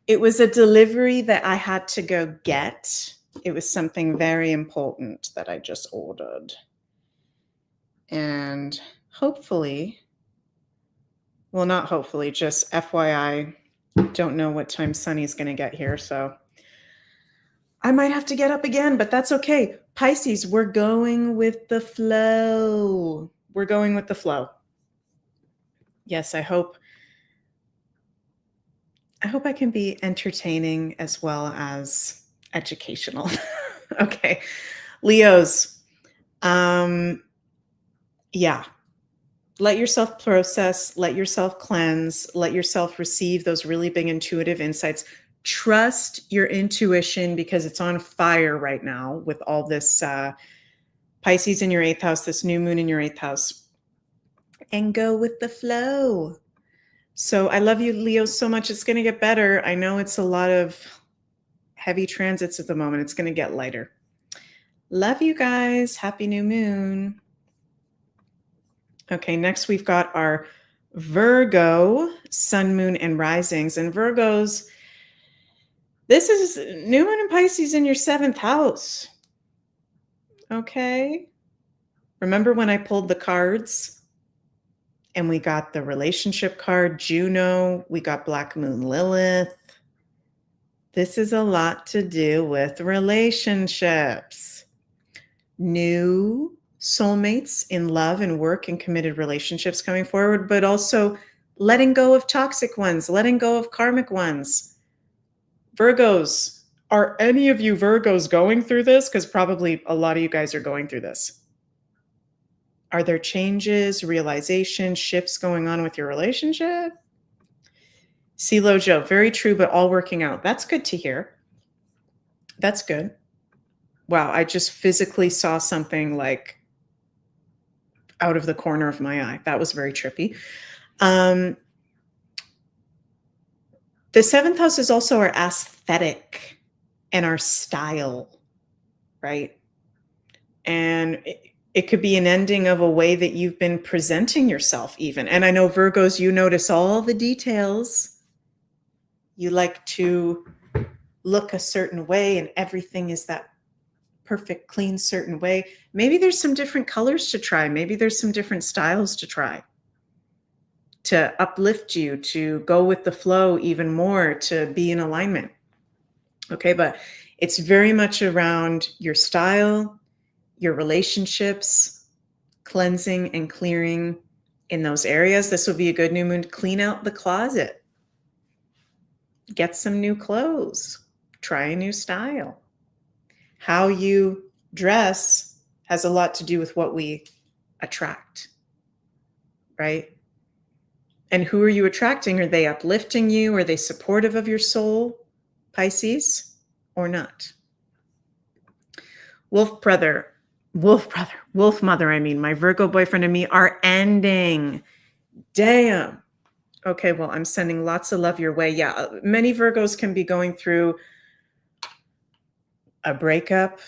It was a delivery that I had to go get. It was something very important that I just ordered. And hopefully, well, not hopefully, just FYI, don't know what time Sunny's going to get here. So I might have to get up again, but that's okay. Pisces, we're going with the flow. We're going with the flow. Yes, I hope I can be entertaining as well as educational. Okay. Leos. Yeah. Let yourself process, let yourself cleanse, let yourself receive those really big intuitive insights. Trust your intuition because it's on fire right now with all this Pisces in your 8th house, this new moon in your 8th house. And go with the flow. So I love you, Leo, so much. It's going to get better. I know it's a lot of heavy transits at the moment. It's going to get lighter. Love you guys. Happy new moon. Okay, next we've got our Virgo, sun, moon, and risings. And Virgos, this is new moon and Pisces in your 7th house. Okay. Remember when I pulled the cards? And we got the relationship card, Juno. We got Black Moon Lilith. This is a lot to do with relationships. New soulmates in love and work and committed relationships coming forward, but also letting go of toxic ones, letting go of karmic ones. Virgos, are any of you Virgos going through this? Because probably a lot of you guys are going through this. Are there changes, realization, shifts going on with your relationship? See, Lojo, very true, but all working out. That's good to hear. That's good. Wow, I just physically saw something like out of the corner of my eye. That was very trippy. The 7th house is also our aesthetic and our style, right? And it could be an ending of a way that you've been presenting yourself even. And I know Virgos, you notice all the details. You like to look a certain way and everything is that perfect, clean, certain way. Maybe there's some different colors to try. Maybe there's some different styles to try to uplift you, to go with the flow even more, to be in alignment. Okay, but it's very much around your style, your relationships, cleansing and clearing in those areas. This will be a good new moon to clean out the closet. Get some new clothes. Try a new style. How you dress has a lot to do with what we attract, right? And who are you attracting? Are they uplifting you? Are they supportive of your soul, Pisces, or not? Wolf mother, I mean, my Virgo boyfriend and me are ending. Damn. Okay, well, I'm sending lots of love your way. Yeah, many Virgos can be going through a breakup,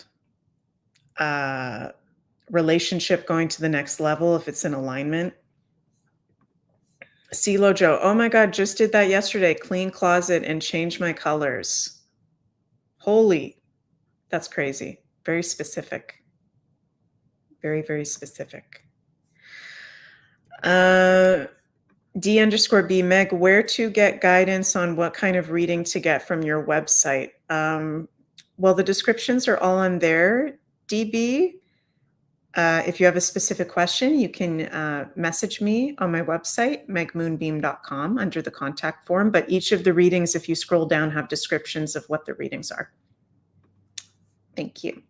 relationship going to the next level if it's in alignment. CeeLo Joe, oh my God, just did that yesterday. Clean closet and change my colors. Holy, that's crazy. Very specific. Very, very specific. D_B Meg, where to get guidance on what kind of reading to get from your website? Well, the descriptions are all on there, DB. If you have a specific question, you can message me on my website, megmoonbeam.com, under the contact form. But each of the readings, if you scroll down, have descriptions of what the readings are. Thank you.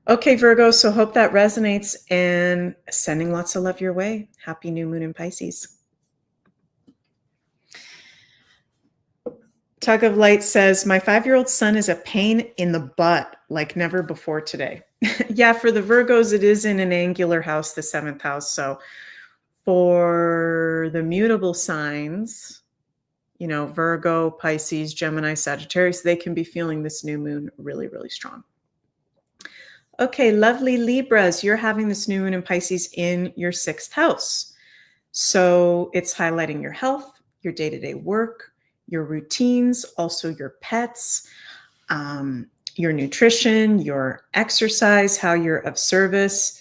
Okay, Virgo, so hope that resonates, and sending lots of love your way. Happy new moon in Pisces. Tug of Light says, my 5-year-old son is a pain in the butt like never before today. Yeah, for the Virgos, it is in an angular house, the 7th house. So for the mutable signs, you know, Virgo, Pisces, Gemini, Sagittarius, they can be feeling this new moon really, really strong. Okay, lovely Libras, you're having this new moon in Pisces in your 6th house. So it's highlighting your health, your day-to-day work, your routines, also your pets, your nutrition, your exercise, how you're of service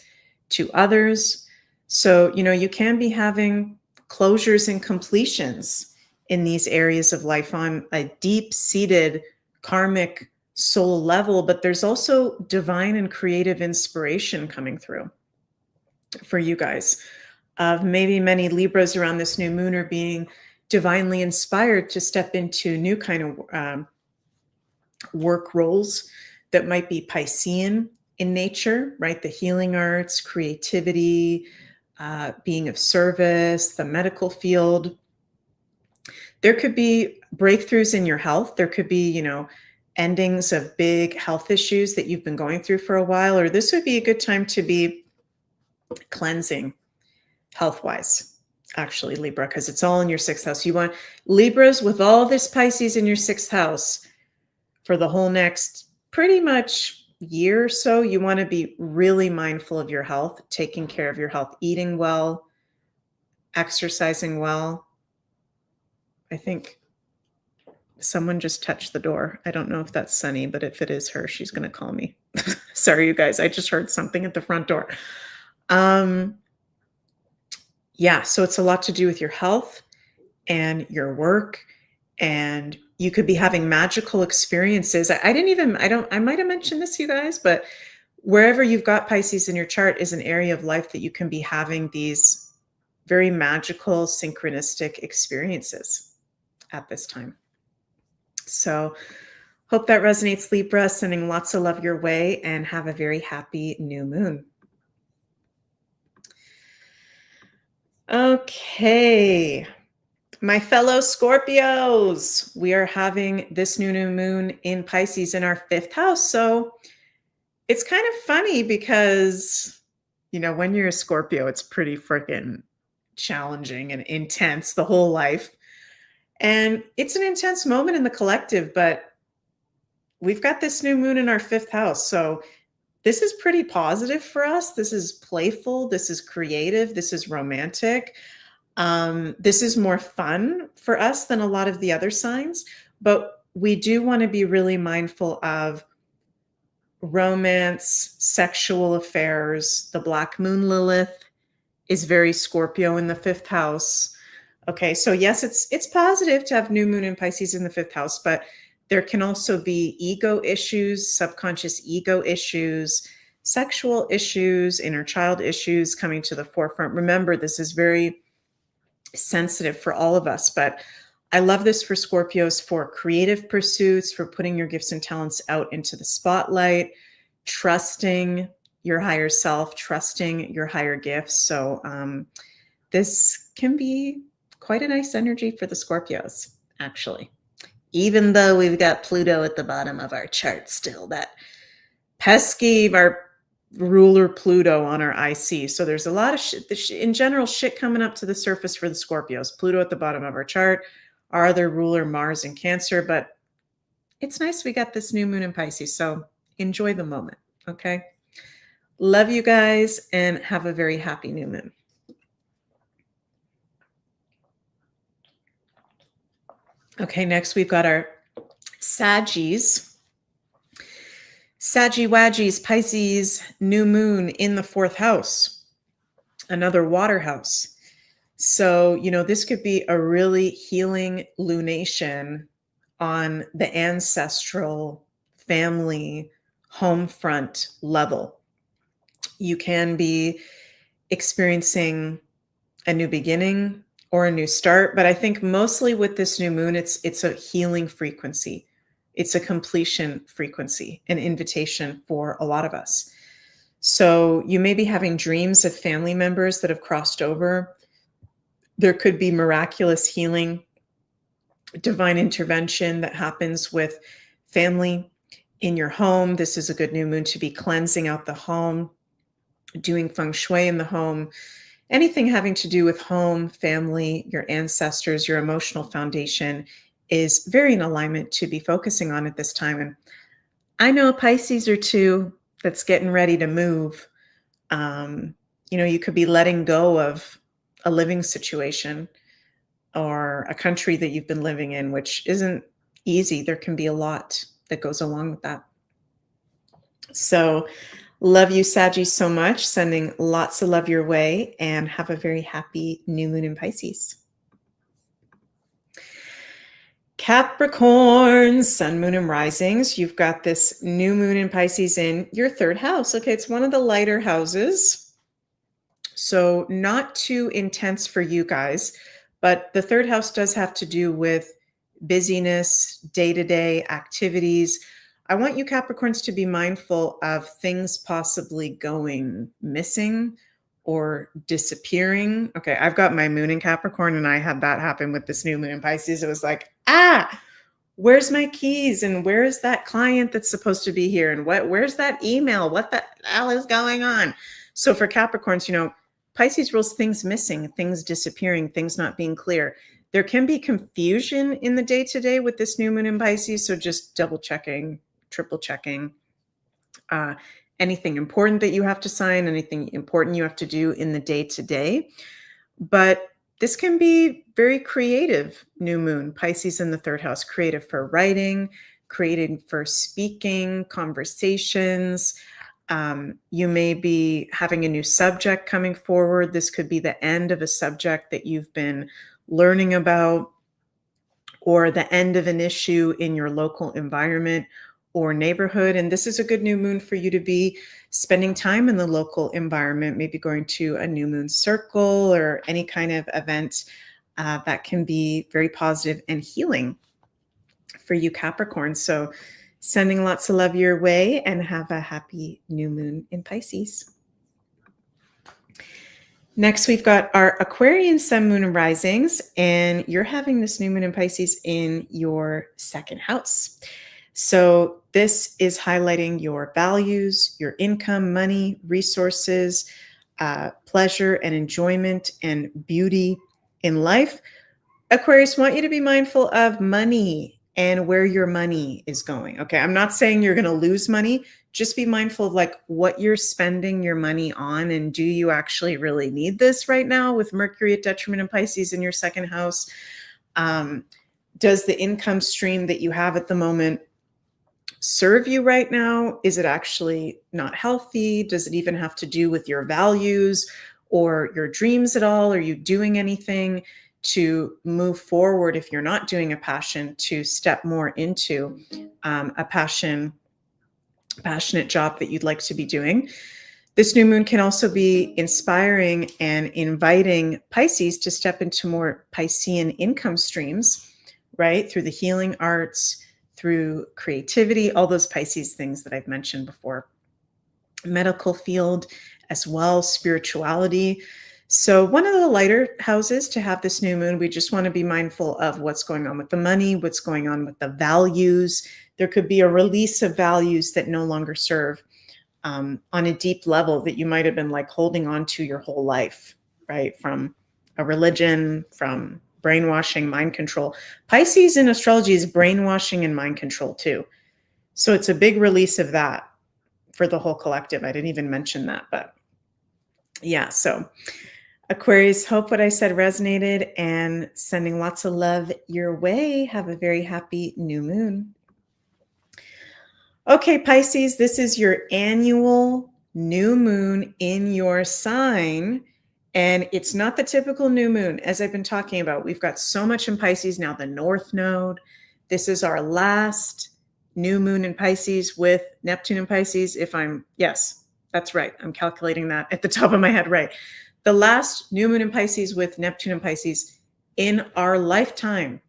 to others. So, you know, you can be having closures and completions in these areas of life on a deep-seated karmic soul level, but there's also divine and creative inspiration coming through for you guys. Maybe many Libras around this new moon are being divinely inspired to step into new kind of work roles that might be Piscean in nature, right? The healing arts, creativity, being of service, the medical field. There could be breakthroughs in your health. There could be, you know, endings of big health issues that you've been going through for a while, or this would be a good time to be cleansing health-wise, actually, Libra, because it's all in your 6th house. You want Libras with all this Pisces in your 6th house for the whole next pretty much year or so. You want to be really mindful of your health, taking care of your health, eating well, exercising well. I think someone just touched the door. I don't know if that's Sunny, but if it is her, she's going to call me. Sorry, you guys. I just heard something at the front door. Yeah, so it's a lot to do with your health and your work, and you could be having magical experiences. I might have mentioned this, you guys, but wherever you've got Pisces in your chart is an area of life that you can be having these very magical, synchronistic experiences at this time. So hope that resonates, Libra. Sending lots of love your way, and have a very happy new moon. Okay, my fellow Scorpios, we are having this new moon in Pisces in our 5th house. So it's kind of funny because, you know, when you're a Scorpio, it's pretty freaking challenging and intense the whole life. And it's an intense moment in the collective, but we've got this new moon in our 5th house. So this is pretty positive for us. This is playful. This is creative. This is romantic. This is more fun for us than a lot of the other signs, but we do want to be really mindful of romance, sexual affairs. The Black Moon Lilith is very Scorpio in the 5th house. Okay, so yes, it's positive to have new moon in Pisces in the 5th house, but there can also be ego issues, subconscious ego issues, sexual issues, inner child issues coming to the forefront. Remember, this is very sensitive for all of us, but I love this for Scorpios, for creative pursuits, for putting your gifts and talents out into the spotlight, trusting your higher self, trusting your higher gifts. So this can be quite a nice energy for the Scorpios, actually. Even though we've got Pluto at the bottom of our chart still, that pesky, our ruler Pluto on our IC. So there's a lot of shit, in general, shit coming up to the surface for the Scorpios. Pluto at the bottom of our chart, our other ruler, Mars in Cancer. But it's nice we got this new moon in Pisces. So enjoy the moment, okay? Love you guys and have a very happy new moon. Okay, next we've got our Saggies. Saggy Waggies, Pisces, new moon in the 4th house, another water house. So, this could be a really healing lunation on the ancestral family home front level. You can be experiencing a new beginning or a new start, but I think mostly with this new moon, it's a healing frequency. It's a completion frequency, an invitation for a lot of us. So you may be having dreams of family members that have crossed over. There could be miraculous healing, divine intervention that happens with family in your home. This is a good new moon to be cleansing out the home, doing feng shui in the home, anything having to do with home, family, your ancestors, your emotional foundation is very in alignment to be focusing on at this time. And I know a Pisces or two that's getting ready to move. You could be letting go of a living situation or a country that you've been living in, which isn't easy. There can be a lot that goes along with that. So love you, Saggy, so much. Sending lots of love your way and have a very happy new moon in Pisces. Capricorn, sun, moon, and risings. You've got this new moon in Pisces in your 3rd house. Okay, it's one of the lighter houses. So not too intense for you guys, but the 3rd house does have to do with busyness, day-to-day activities. I want you Capricorns to be mindful of things possibly going missing or disappearing. Okay, I've got my moon in Capricorn and I had that happen with this new moon in Pisces. It was like, where's my keys? And where is that client that's supposed to be here? And where's that email? What the hell is going on? So for Capricorns, Pisces rules things missing, things disappearing, things not being clear. There can be confusion in the day-to-day with this new moon in Pisces. So just double checking, triple checking, anything important that you have to sign, anything important you have to do in the day-to-day. But this can be very creative new moon, Pisces in the 3rd house, creative for writing, creative for speaking, conversations. You may be having a new subject coming forward. This could be the end of a subject that you've been learning about, or the end of an issue in your local environment or neighborhood. And this is a good new moon for you to be spending time in the local environment, maybe going to a new moon circle or any kind of event that can be very positive and healing for you Capricorn. So sending lots of love your way and have a happy new moon in Pisces. Next, we've got our Aquarian sun, moon, and risings, and you're having this new moon in Pisces in your 2nd house. So this is highlighting your values, your income, money, resources, pleasure and enjoyment and beauty in life. Aquarius, want you to be mindful of money and where your money is going. Okay, I'm not saying you're going to lose money. Just be mindful of what you're spending your money on, and do you actually really need this right now with Mercury at detriment in Pisces in your 2nd house? Does the income stream that you have at the moment serve you right now? Is it actually not healthy? Does it even have to do with your values or your dreams at all? Are you doing anything to move forward if you're not doing a passion, to step more into a passionate job that you'd like to be doing? This new moon can also be inspiring and inviting Pisces to step into more Piscean income streams, right? Through the healing arts, through creativity, all those Pisces things that I've mentioned before. Medical field as well, spirituality. So one of the lighter houses to have this new moon, we just want to be mindful of what's going on with the money, what's going on with the values. There could be a release of values that no longer serve on a deep level that you might have been like holding on to your whole life, right? From a religion, from brainwashing, mind control. Pisces in astrology is brainwashing and mind control too. So it's a big release of that for the whole collective. I didn't even mention that, but yeah. So Aquarius, hope what I said resonated, and sending lots of love your way. Have a very happy new moon. Okay, Pisces, this is your annual new moon in your sign. And it's not the typical new moon, as I've been talking about. We've got so much in Pisces now, the North Node. This is our last new moon in Pisces with Neptune in Pisces. Yes, that's right. I'm calculating that at the top of my head, right. The last new moon in Pisces with Neptune in Pisces in our lifetime.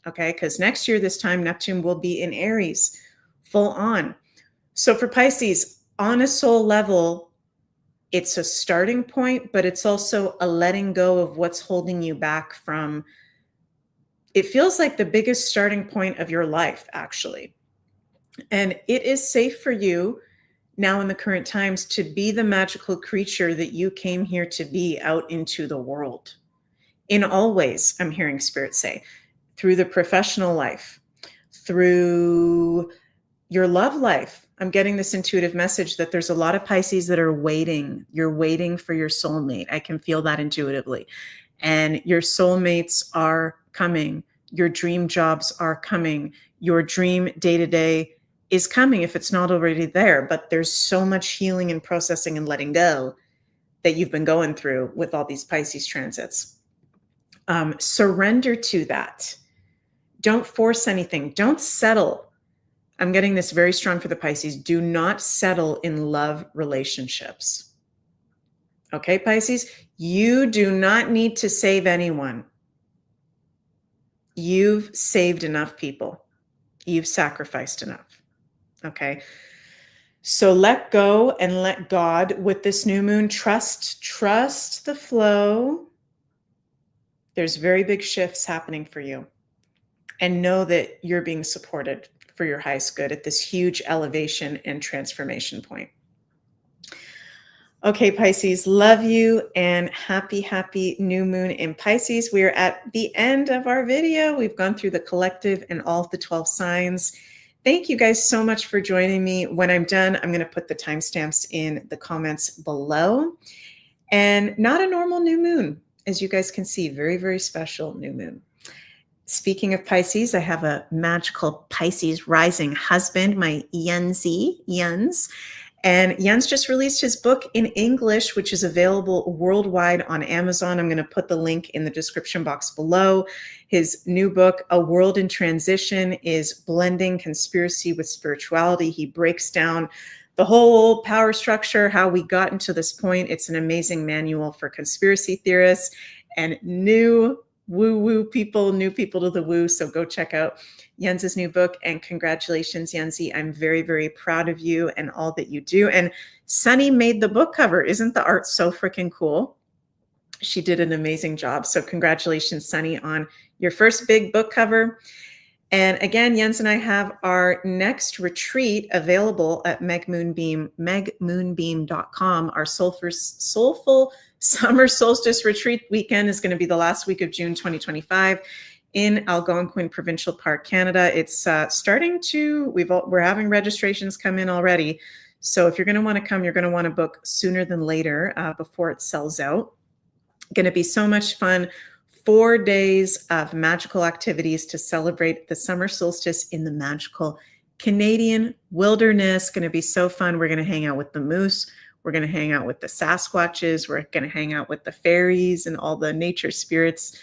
Okay, because next year, this time, Neptune will be in Aries, full on. So for Pisces, on a soul level, it's a starting point, but it's also a letting go of what's holding you back from, it feels like the biggest starting point of your life, actually. And it is safe for you now in the current times to be the magical creature that you came here to be out into the world. In all ways, I'm hearing Spirit say, through the professional life, through your love life. I'm getting this intuitive message that there's a lot of Pisces that are waiting. You're waiting for your soulmate. I can feel that intuitively. And your soulmates are coming. Your dream jobs are coming. Your dream day-to-day is coming if it's not already there. But there's so much healing and processing and letting go that you've been going through with all these Pisces transits. Surrender to that. Don't force anything. Don't settle. I'm getting this very strong for the Pisces. Do not settle in love relationships. Okay, Pisces, you do not need to save anyone. You've saved enough people. You've sacrificed enough. Okay. So let go and let God with this new moon. Trust the flow. There's very big shifts happening for you. And know that you're being supported for your highest good at this huge elevation and transformation point. Okay, Pisces, love you and happy new moon in Pisces. We are at the end of our video. We've gone through the collective and all of the 12 signs. Thank you guys so much for joining me. When I'm done, I'm going to put the timestamps in the comments below. And not a normal new moon, as you guys can see, very, very special new moon. Speaking of Pisces, I have a magical Pisces rising husband, my Jens. And Jens just released his book in English, which is available worldwide on Amazon. I'm going to put the link in the description box below. His new book, A World in Transition, is blending conspiracy with spirituality. He breaks down the whole power structure, how we got into this point. It's an amazing manual for conspiracy theorists and new woo-woo people, new people to the woo. So go check out Jens's new book, and congratulations, Yenzi. I'm very, very proud of you and all that you do. And Sunny made the book cover. Isn't the art so freaking cool? She did an amazing job. So congratulations, Sunny, on your first big book cover. And again, Jens and I have our next retreat available at megmoonbeam, megmoonbeam.com. Our soulful summer solstice retreat weekend is going to be the last week of June 2025 in Algonquin Provincial Park, Canada. It's starting to, we're having registrations come in already. So if you're going to want to come, you're going to want to book sooner than later before it sells out. Going to be so much fun. 4 days of magical activities to celebrate the summer solstice in the magical Canadian wilderness. Going to be so fun. We're going to hang out with the moose. We're going to hang out with the Sasquatches. We're going to hang out with the fairies and all the nature spirits,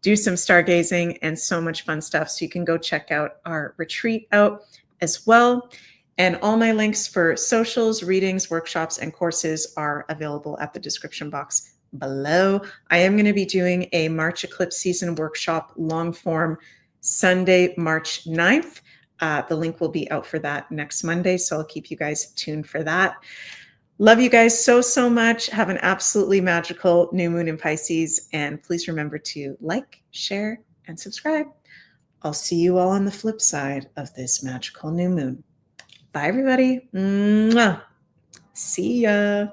do some stargazing and so much fun stuff. So you can go check out our retreat out as well. And all my links for socials, readings, workshops, and courses are available at the description box below. I am going to be doing a March eclipse season workshop long form Sunday, March 9th. The link will be out for that next Monday. So I'll keep you guys tuned for that. Love you guys so, so much. Have an absolutely magical new moon in Pisces. And please remember to like, share, and subscribe. I'll see you all on the flip side of this magical new moon. Bye, everybody. Mwah. See ya.